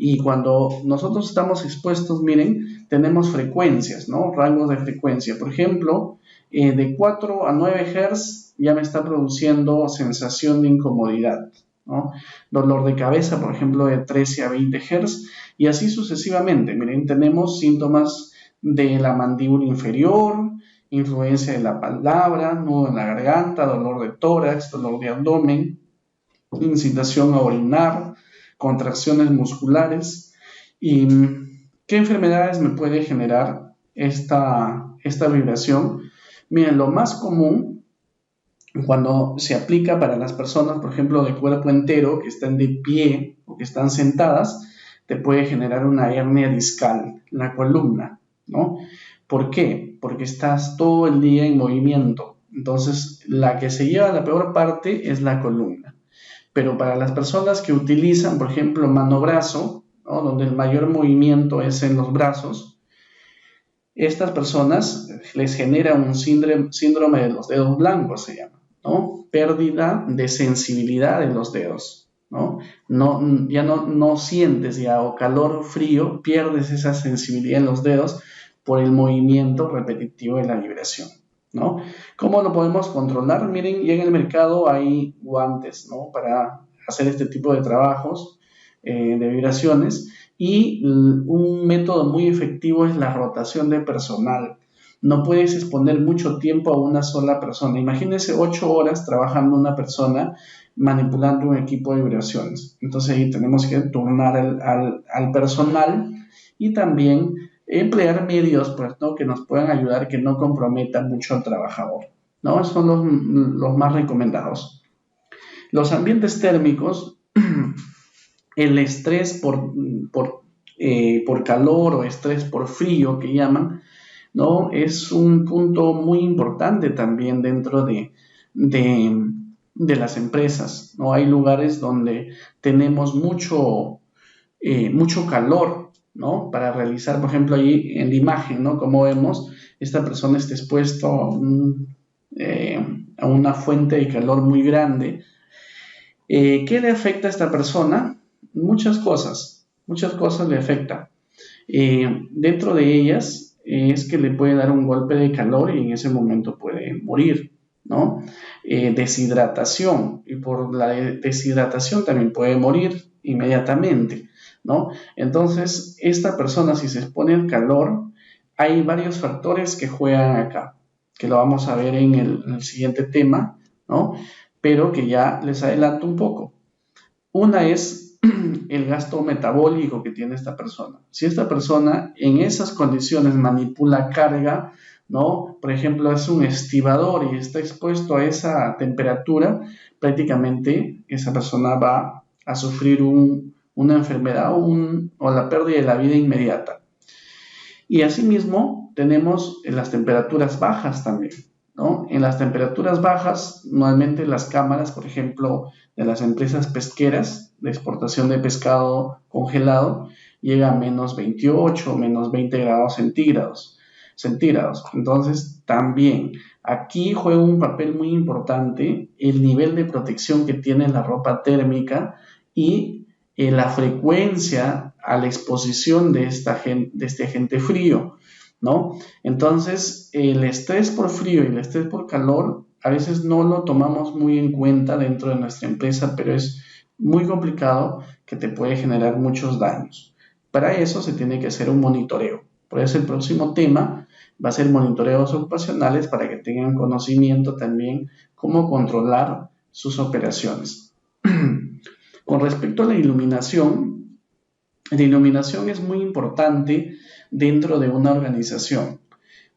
Y cuando nosotros estamos expuestos, miren, tenemos frecuencias, ¿no?, rangos de frecuencia. Por ejemplo, de 4 a 9 Hz ya me está produciendo sensación de incomodidad, ¿no? Dolor de cabeza, por ejemplo, de 13 a 20 Hz, y así sucesivamente. Miren, tenemos síntomas de la mandíbula inferior, influencia de la palabra, nudo en la garganta, dolor de tórax, dolor de abdomen, incitación a orinar, contracciones musculares. ¿Y qué enfermedades me puede generar esta vibración? Miren, lo más común cuando se aplica para las personas, por ejemplo, de cuerpo entero, que están de pie o que están sentadas, te puede generar una hernia discal en la columna, ¿no? ¿Por qué? Porque estás todo el día en movimiento. Entonces, la que se lleva la peor parte es la columna. Pero para las personas que utilizan, por ejemplo, mano-brazo, ¿no?, donde el mayor movimiento es en los brazos, estas personas les genera un síndrome de los dedos blancos, se llama, ¿no? Pérdida de sensibilidad en los dedos, ¿no? Ya no sientes ya o calor o frío, pierdes esa sensibilidad en los dedos por el movimiento repetitivo de la vibración, ¿no? ¿Cómo lo podemos controlar? Miren, ya en el mercado hay guantes, ¿no?, para hacer este tipo de trabajos de vibraciones, y un método muy efectivo es la rotación de personal. No puedes exponer mucho tiempo a una sola persona. Imagínense 8 horas trabajando una persona manipulando un equipo de vibraciones. Entonces ahí tenemos que turnar al personal y también emplear medios, pues, ¿no?, que nos puedan ayudar, que no comprometan mucho al trabajador, ¿no? Son los más recomendados. Los ambientes térmicos, el estrés por calor o estrés por frío que llaman, ¿no?, es un punto muy importante también dentro de las empresas, ¿no? Hay lugares donde tenemos mucho calor, ¿no?, para realizar, por ejemplo, ahí en la imagen, ¿no?, como vemos, esta persona está expuesto a una fuente de calor muy grande. ¿Qué le afecta a esta persona? Muchas cosas le afectan. Dentro de ellas es que le puede dar un golpe de calor y en ese momento puede morir, ¿no? Deshidratación, y por la deshidratación también puede morir inmediatamente, ¿no? Entonces, esta persona, si se expone al calor, hay varios factores que juegan acá, que lo vamos a ver en el siguiente tema, ¿no?, pero que ya les adelanto un poco. Una es el gasto metabólico que tiene esta persona. Si esta persona en esas condiciones manipula carga, ¿no? Por ejemplo, es un estibador y está expuesto a esa temperatura, prácticamente esa persona va a sufrir una enfermedad o la pérdida de la vida inmediata. Y asimismo tenemos las temperaturas bajas también, ¿no? En las temperaturas bajas, normalmente las cámaras, por ejemplo, de las empresas pesqueras de exportación de pescado congelado, llega a menos 28, menos 20 grados centígrados. Entonces, también aquí juega un papel muy importante el nivel de protección que tiene la ropa térmica y la frecuencia a la exposición de este agente frío, ¿no? Entonces, el estrés por frío y el estrés por calor a veces no lo tomamos muy en cuenta dentro de nuestra empresa, pero es muy complicado, que te puede generar muchos daños. Para eso se tiene que hacer un monitoreo. Por eso el próximo tema va a ser monitoreos ocupacionales, para que tengan conocimiento también cómo controlar sus operaciones. Con respecto a la iluminación es muy importante dentro de una organización.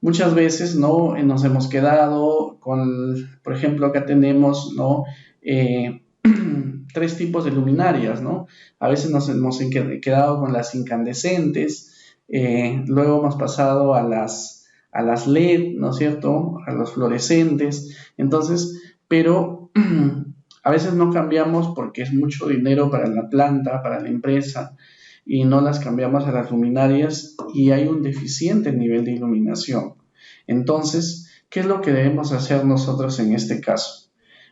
Muchas veces, ¿no?, nos hemos quedado con, por ejemplo, acá tenemos, ¿no?, 3 tipos de luminarias, ¿no? A veces nos hemos quedado con las incandescentes, luego hemos pasado a las LED, ¿no es cierto?, a los fluorescentes. Entonces, pero a veces no cambiamos porque es mucho dinero para la planta, para la empresa, y no las cambiamos a las luminarias y hay un deficiente nivel de iluminación. Entonces, ¿qué es lo que debemos hacer nosotros en este caso?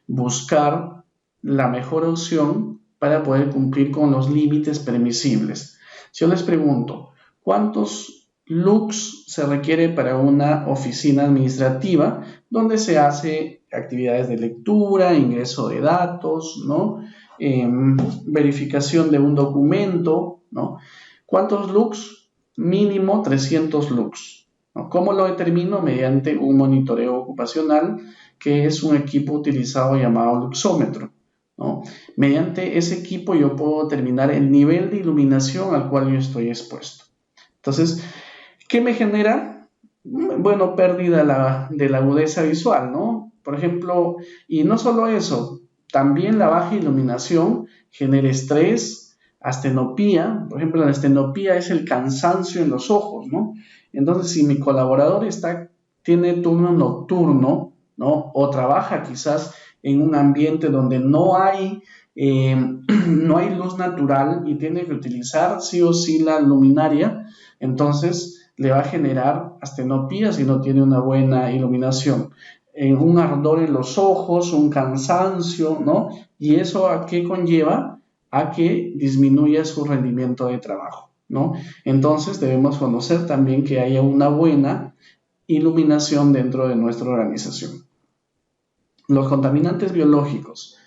Buscar la mejor opción para poder cumplir con los límites permisibles. Si yo les pregunto, ¿cuántos lux se requiere para una oficina administrativa donde se hace actividades de lectura, ingreso de datos, ¿no?, verificación de un documento, ¿no? ¿Cuántos lux? Mínimo 300 lux, ¿no? ¿Cómo lo determino? Mediante un monitoreo ocupacional, que es un equipo utilizado llamado luxómetro, ¿no? Mediante ese equipo yo puedo determinar el nivel de iluminación al cual yo estoy expuesto. Entonces, ¿qué me genera? Bueno, pérdida de la agudeza visual, ¿no? Por ejemplo, y no solo eso, también la baja iluminación genera estrés, astenopía. Por ejemplo, la astenopía es el cansancio en los ojos, ¿no? Entonces, si mi colaborador tiene turno nocturno, ¿no?, o trabaja quizás en un ambiente donde no hay luz natural y tiene que utilizar sí o sí la luminaria, entonces le va a generar astenopía si no tiene una buena iluminación. Un ardor en los ojos, un cansancio, ¿no? Y eso ¿a qué conlleva? A que disminuya su rendimiento de trabajo, ¿no? Entonces debemos conocer también que haya una buena iluminación dentro de nuestra organización. Los contaminantes biológicos.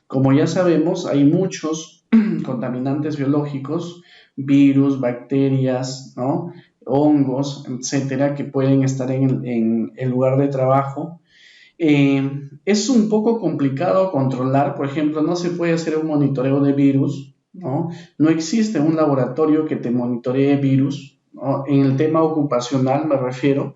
Como ya sabemos, hay muchos contaminantes biológicos, virus, bacterias, ¿no?, hongos, etcétera, que pueden estar en el lugar de trabajo. Es un poco complicado controlar. Por ejemplo, no se puede hacer un monitoreo de virus, ¿no? No existe un laboratorio que te monitoree virus, ¿no? En el tema ocupacional me refiero.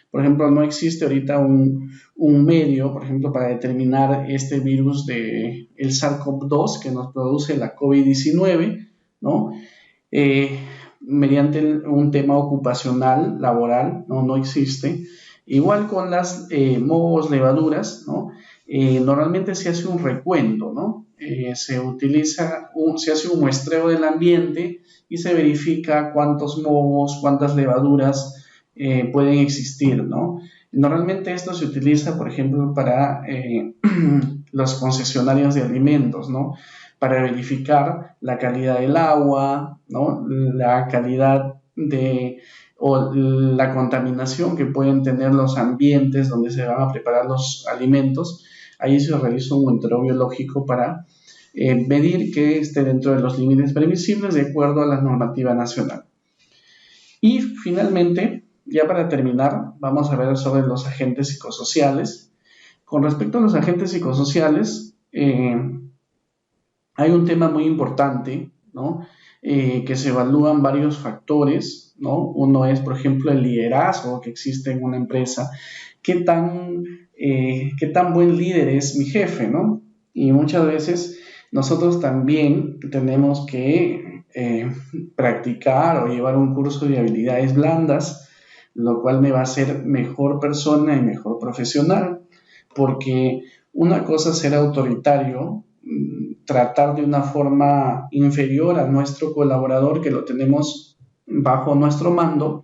Por ejemplo, no existe ahorita un medio, por ejemplo, para determinar este virus el SARS-CoV-2 que nos produce la COVID-19, ¿no? Mediante un tema ocupacional, laboral, no existe. Igual con las mohos, levaduras, ¿no? Normalmente se hace un recuento, ¿no? Se hace un muestreo del ambiente y se verifica cuántos mohos, cuántas levaduras pueden existir, ¿no? Normalmente esto se utiliza, por ejemplo, para los concesionarios de alimentos, ¿no?, para verificar la calidad del agua, ¿no?, la calidad o la contaminación que pueden tener los ambientes donde se van a preparar los alimentos. Ahí se realiza un monitoreo biológico para medir que esté dentro de los límites permisibles de acuerdo a la normativa nacional. Y finalmente, ya para terminar, vamos a ver sobre los agentes psicosociales. Con respecto a los agentes psicosociales, hay un tema muy importante, ¿no? Que se evalúan varios factores, ¿no? Uno es, por ejemplo, el liderazgo que existe en una empresa. ¿Qué tan buen líder es mi jefe, ¿no? Y muchas veces nosotros también tenemos que practicar o llevar un curso de habilidades blandas, lo cual me va a hacer mejor persona y mejor profesional, porque una cosa es ser autoritario, tratar de una forma inferior a nuestro colaborador que lo tenemos bajo nuestro mando,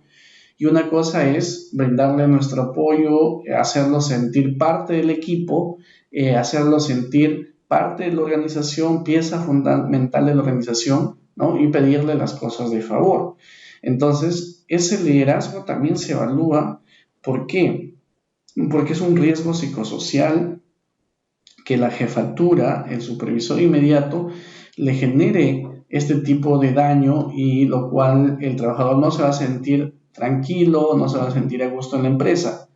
y una cosa es brindarle nuestro apoyo, hacerlo sentir parte del equipo, hacerlo sentir parte de la organización, pieza fundamental de la organización, ¿no? Y pedirle las cosas de favor. Entonces, ese liderazgo también se evalúa. ¿Por qué? Porque es un riesgo psicosocial que la jefatura, el supervisor inmediato, le genere este tipo de daño, y lo cual el trabajador no se va a sentir tranquilo, no se va a sentir a gusto en la empresa.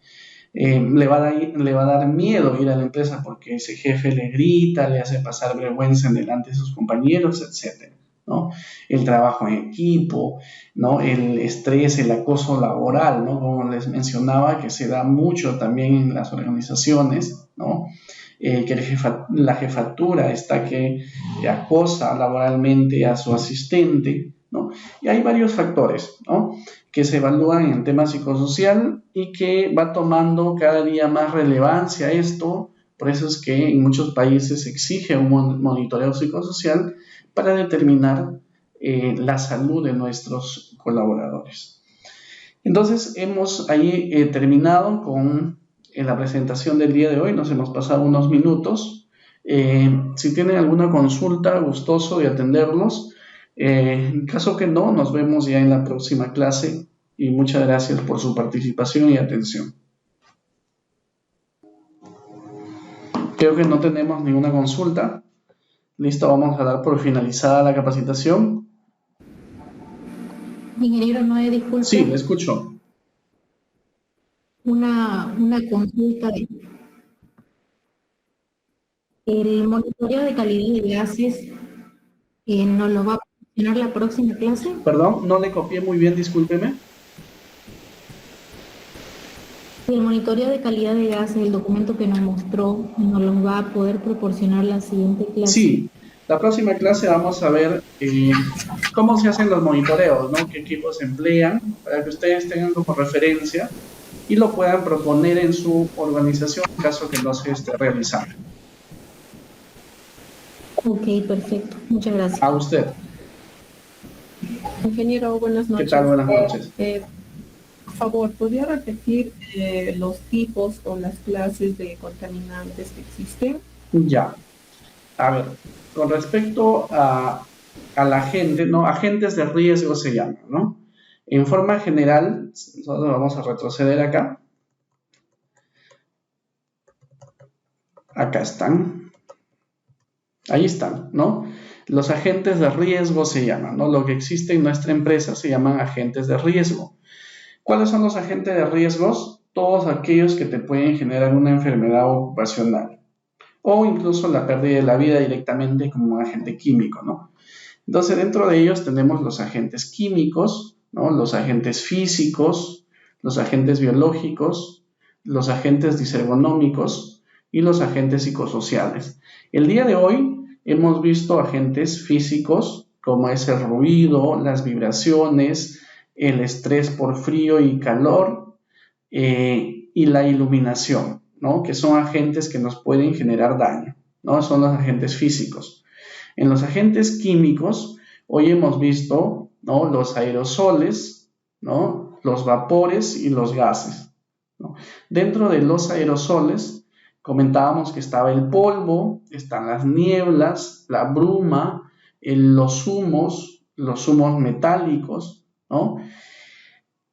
Le va a dar miedo ir a la empresa porque ese jefe le grita, le hace pasar vergüenza en delante de sus compañeros, etc., ¿no? El trabajo en equipo, ¿no? El estrés, el acoso laboral, ¿no? Como les mencionaba, que se da mucho también en las organizaciones, ¿no? Que la jefatura está que acosa laboralmente a su asistente, ¿no? Y hay varios factores, ¿no?, que se evalúan en el tema psicosocial y que va tomando cada día más relevancia esto. Por eso es que en muchos países se exige un monitoreo psicosocial para determinar la salud de nuestros colaboradores. Entonces, hemos ahí terminado con la presentación del día de hoy. Nos hemos pasado unos minutos. Si tienen alguna consulta, gustoso de atenderlos. En caso que no, nos vemos ya en la próxima clase, y muchas gracias por su participación y atención. Creo que no tenemos ninguna consulta. Listo, vamos a dar por finalizada la capacitación. Ingeniero Noé, disculpe. Sí, le escucho. Una consulta. El monitoreo de calidad de gases nos lo va a proporcionar la próxima clase. Perdón, no le copié muy bien, discúlpeme. El monitoreo de calidad de gases, el documento que nos mostró, nos lo va a poder proporcionar la siguiente clase. Sí, la próxima clase vamos a ver cómo se hacen los monitoreos, ¿no? Qué equipos se emplean, para que ustedes tengan como referencia y lo puedan proponer en su organización en caso que no se esté realizando. Ok, perfecto. Muchas gracias. A usted. Ingeniero, buenas noches. ¿Qué tal? Buenas noches. Por favor, ¿podría repetir los tipos o las clases de contaminantes que existen? Ya. A ver, con respecto a la gente, ¿no? Agentes de riesgo se llaman, ¿no? En forma general, nosotros vamos a retroceder acá. Acá están. Ahí están, ¿no? Los agentes de riesgo se llaman, ¿no? Lo que existe en nuestra empresa se llaman agentes de riesgo. ¿Cuáles son los agentes de riesgos? Todos aquellos que te pueden generar una enfermedad ocupacional o incluso la pérdida de la vida directamente como un agente químico, ¿no? Entonces, dentro de ellos tenemos los agentes químicos, ¿no? Los agentes físicos, los agentes biológicos, los agentes disergonómicos y los agentes psicosociales. El día de hoy hemos visto agentes físicos como es el ruido, las vibraciones, el estrés por frío y calor y la iluminación, ¿no? Que son agentes que nos pueden generar daño, ¿no? Son los agentes físicos. En los agentes químicos, hoy hemos visto, ¿no? Los aerosoles, ¿no? Los vapores y los gases, ¿no? Dentro de los aerosoles, comentábamos que estaba el polvo, están las nieblas, la bruma, los humos metálicos, ¿no?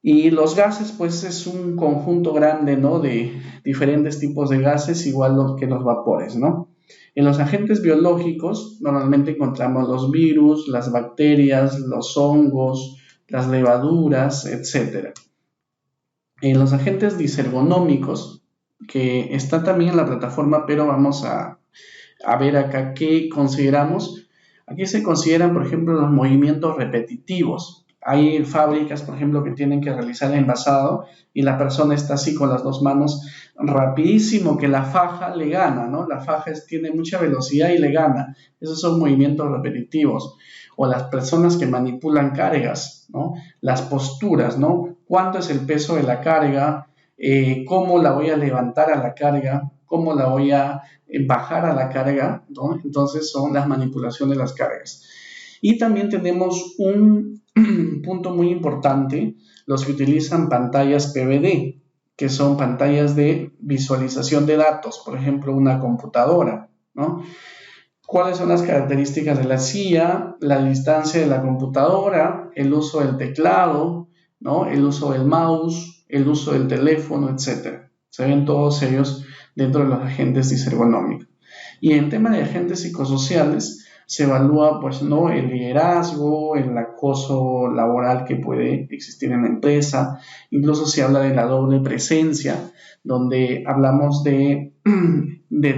Y los gases, pues es un conjunto grande, ¿no? De diferentes tipos de gases, igual que los vapores, ¿no? En los agentes biológicos normalmente encontramos los virus, las bacterias, los hongos, las levaduras, etc. En los agentes disergonómicos, que está también en la plataforma, pero vamos a ver acá qué consideramos. Aquí se consideran, por ejemplo, los movimientos repetitivos. Hay fábricas, por ejemplo, que tienen que realizar el envasado y la persona está así con las dos manos, rapidísimo, que la faja le gana, ¿no? La faja tiene mucha velocidad y le gana. Esos son movimientos repetitivos. O las personas que manipulan cargas, ¿no? Las posturas, ¿no? ¿Cuánto es el peso de la carga? ¿Cómo la voy a levantar a la carga? ¿Cómo la voy a bajar a la carga? ¿No? Entonces son las manipulaciones de las cargas. Y también tenemos un punto muy importante, los que utilizan pantallas PVD, que son pantallas de visualización de datos, por ejemplo, una computadora, ¿no? ¿Cuáles son las características de la silla? La distancia de la computadora, el uso del teclado, ¿no? El uso del mouse, el uso del teléfono, etc. Se ven todos ellos dentro de los agentes disergonómicos. Y en tema de agentes psicosociales, se evalúa, pues, ¿no? El liderazgo, el acoso laboral que puede existir en la empresa, incluso se habla de la doble presencia, donde hablamos de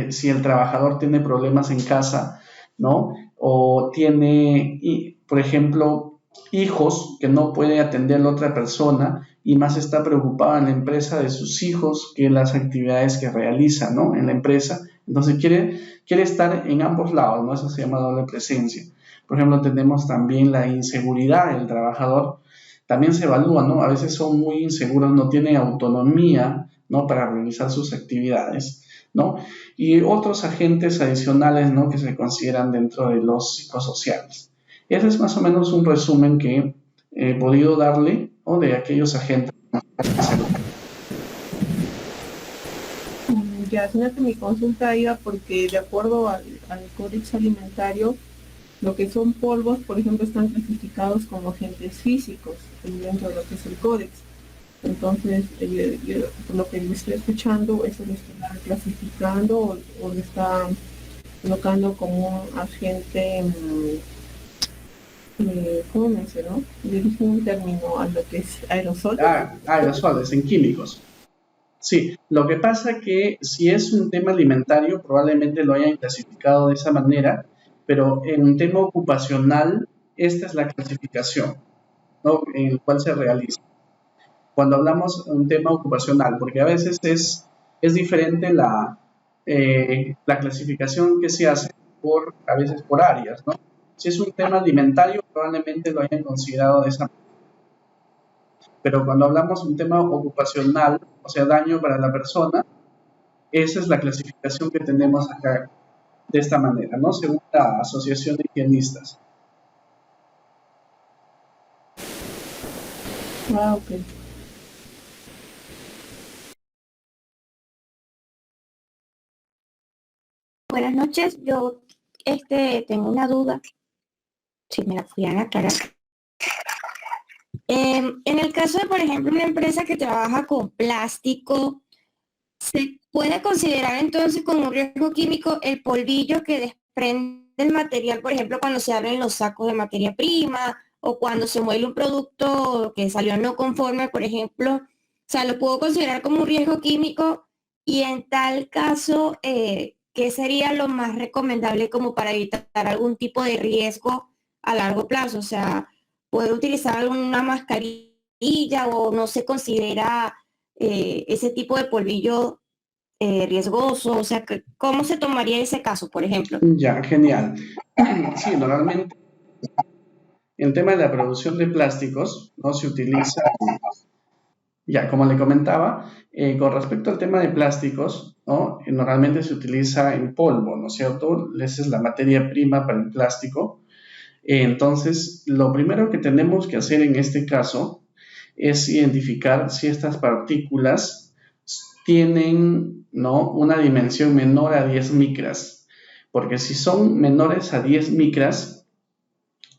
si el trabajador tiene problemas en casa, ¿no? O tiene, por ejemplo, hijos que no puede atender a la otra persona y más está preocupada en la empresa de sus hijos que las actividades que realiza, ¿no? En la empresa. Entonces quiere estar en ambos lados, ¿no? Eso se llama doble presencia. Por ejemplo, tenemos también la inseguridad del trabajador. También se evalúa, ¿no? A veces son muy inseguros, no tienen autonomía, ¿no? Para realizar sus actividades, ¿no? Y otros agentes adicionales, ¿no? Que se consideran dentro de los psicosociales. Ese es más o menos un resumen que he podido darle, ¿no? De aquellos agentes. Ya, sino que mi consulta iba porque de acuerdo al Códice Alimentario, lo que son polvos, por ejemplo, están clasificados como agentes físicos dentro de lo que es el Códex. Entonces, yo, por lo que me estoy escuchando, eso lo está clasificando o lo está colocando como un agente, ¿cómo mencionó? Le dije un término a lo que es aerosol. Aerosoles en químicos. Sí, lo que pasa que si es un tema alimentario, probablemente lo hayan clasificado de esa manera, pero en un tema ocupacional, esta es la clasificación, ¿no? En el cual se realiza. Cuando hablamos de un tema ocupacional, porque a veces es diferente la clasificación que se hace a veces por áreas, ¿no? Si es un tema alimentario, probablemente lo hayan considerado de esa manera. Pero cuando hablamos de un tema ocupacional, o sea, daño para la persona, esa es la clasificación que tenemos acá, de esta manera, ¿no? Según la Asociación de Higienistas. Ok. Buenas noches, yo tengo una duda, si me la pudieran aclarar. En el caso de, por ejemplo, una empresa que trabaja con plástico, ¿se puede considerar entonces como un riesgo químico el polvillo que desprende el material, por ejemplo, cuando se abren los sacos de materia prima o cuando se muele un producto que salió no conforme, por ejemplo? O sea, ¿lo puedo considerar como un riesgo químico? Y en tal caso, ¿qué sería lo más recomendable como para evitar algún tipo de riesgo a largo plazo? O sea, ¿puede utilizar una mascarilla o no se considera ese tipo de polvillo riesgoso? O sea, ¿cómo se tomaría ese caso, por ejemplo? Ya, genial. Sí, normalmente el tema de la producción de plásticos no se utiliza, ya como le comentaba, con respecto al tema de plásticos, ¿no? Normalmente se utiliza en polvo, ¿no es cierto? Esa es la materia prima para el plástico. Entonces, lo primero que tenemos que hacer en este caso es identificar si estas partículas tienen, ¿no?, una dimensión menor a 10 micras, porque si son menores a 10 micras,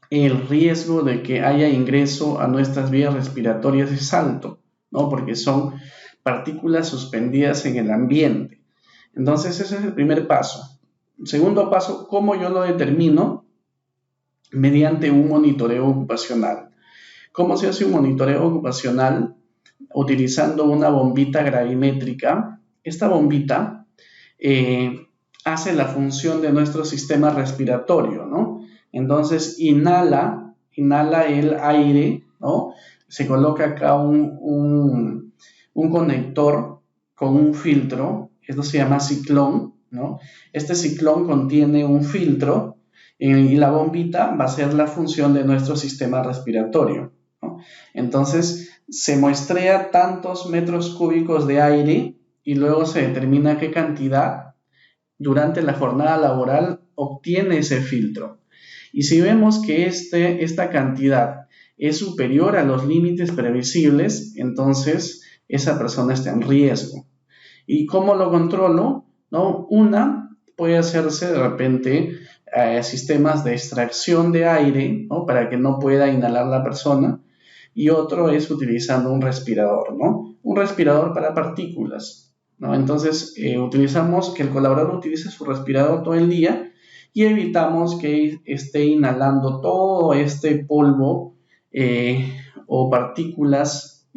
el riesgo de que haya ingreso a nuestras vías respiratorias es alto, ¿no? Porque son partículas suspendidas en el ambiente. Entonces, ese es el primer paso. Segundo paso, ¿cómo yo lo determino? Mediante un monitoreo ocupacional. ¿Cómo se hace un monitoreo ocupacional? Utilizando una bombita gravimétrica. Esta bombita hace la función de nuestro sistema respiratorio, ¿no? Entonces inhala el aire, ¿no? Se coloca acá un conector con un filtro, esto se llama ciclón, ¿no? Este ciclón contiene un filtro y la bombita va a ser la función de nuestro sistema respiratorio, ¿no? Entonces se muestrea tantos metros cúbicos de aire y luego se determina qué cantidad durante la jornada laboral obtiene ese filtro. Y si vemos que esta cantidad es superior a los límites previsibles, entonces esa persona está en riesgo. ¿Y cómo lo controlo? ¿No? Una puede hacerse de repente sistemas de extracción de aire, ¿no? Para que no pueda inhalar la persona, y otro es utilizando un respirador, ¿no? Un respirador para partículas, ¿no? Entonces utilizamos que el colaborador utilice su respirador todo el día y evitamos que esté inhalando todo este polvo o partículas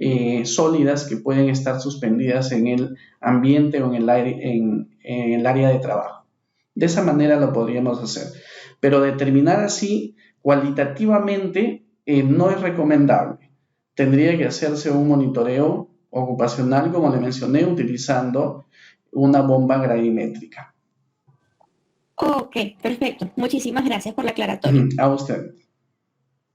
sólidas que pueden estar suspendidas en el ambiente o en el área de trabajo. De esa manera lo podríamos hacer. Pero determinar así cualitativamente no es recomendable. Tendría que hacerse un monitoreo ocupacional, como le mencioné, utilizando una bomba gravimétrica. Ok, perfecto. Muchísimas gracias por la aclaratoria. A usted.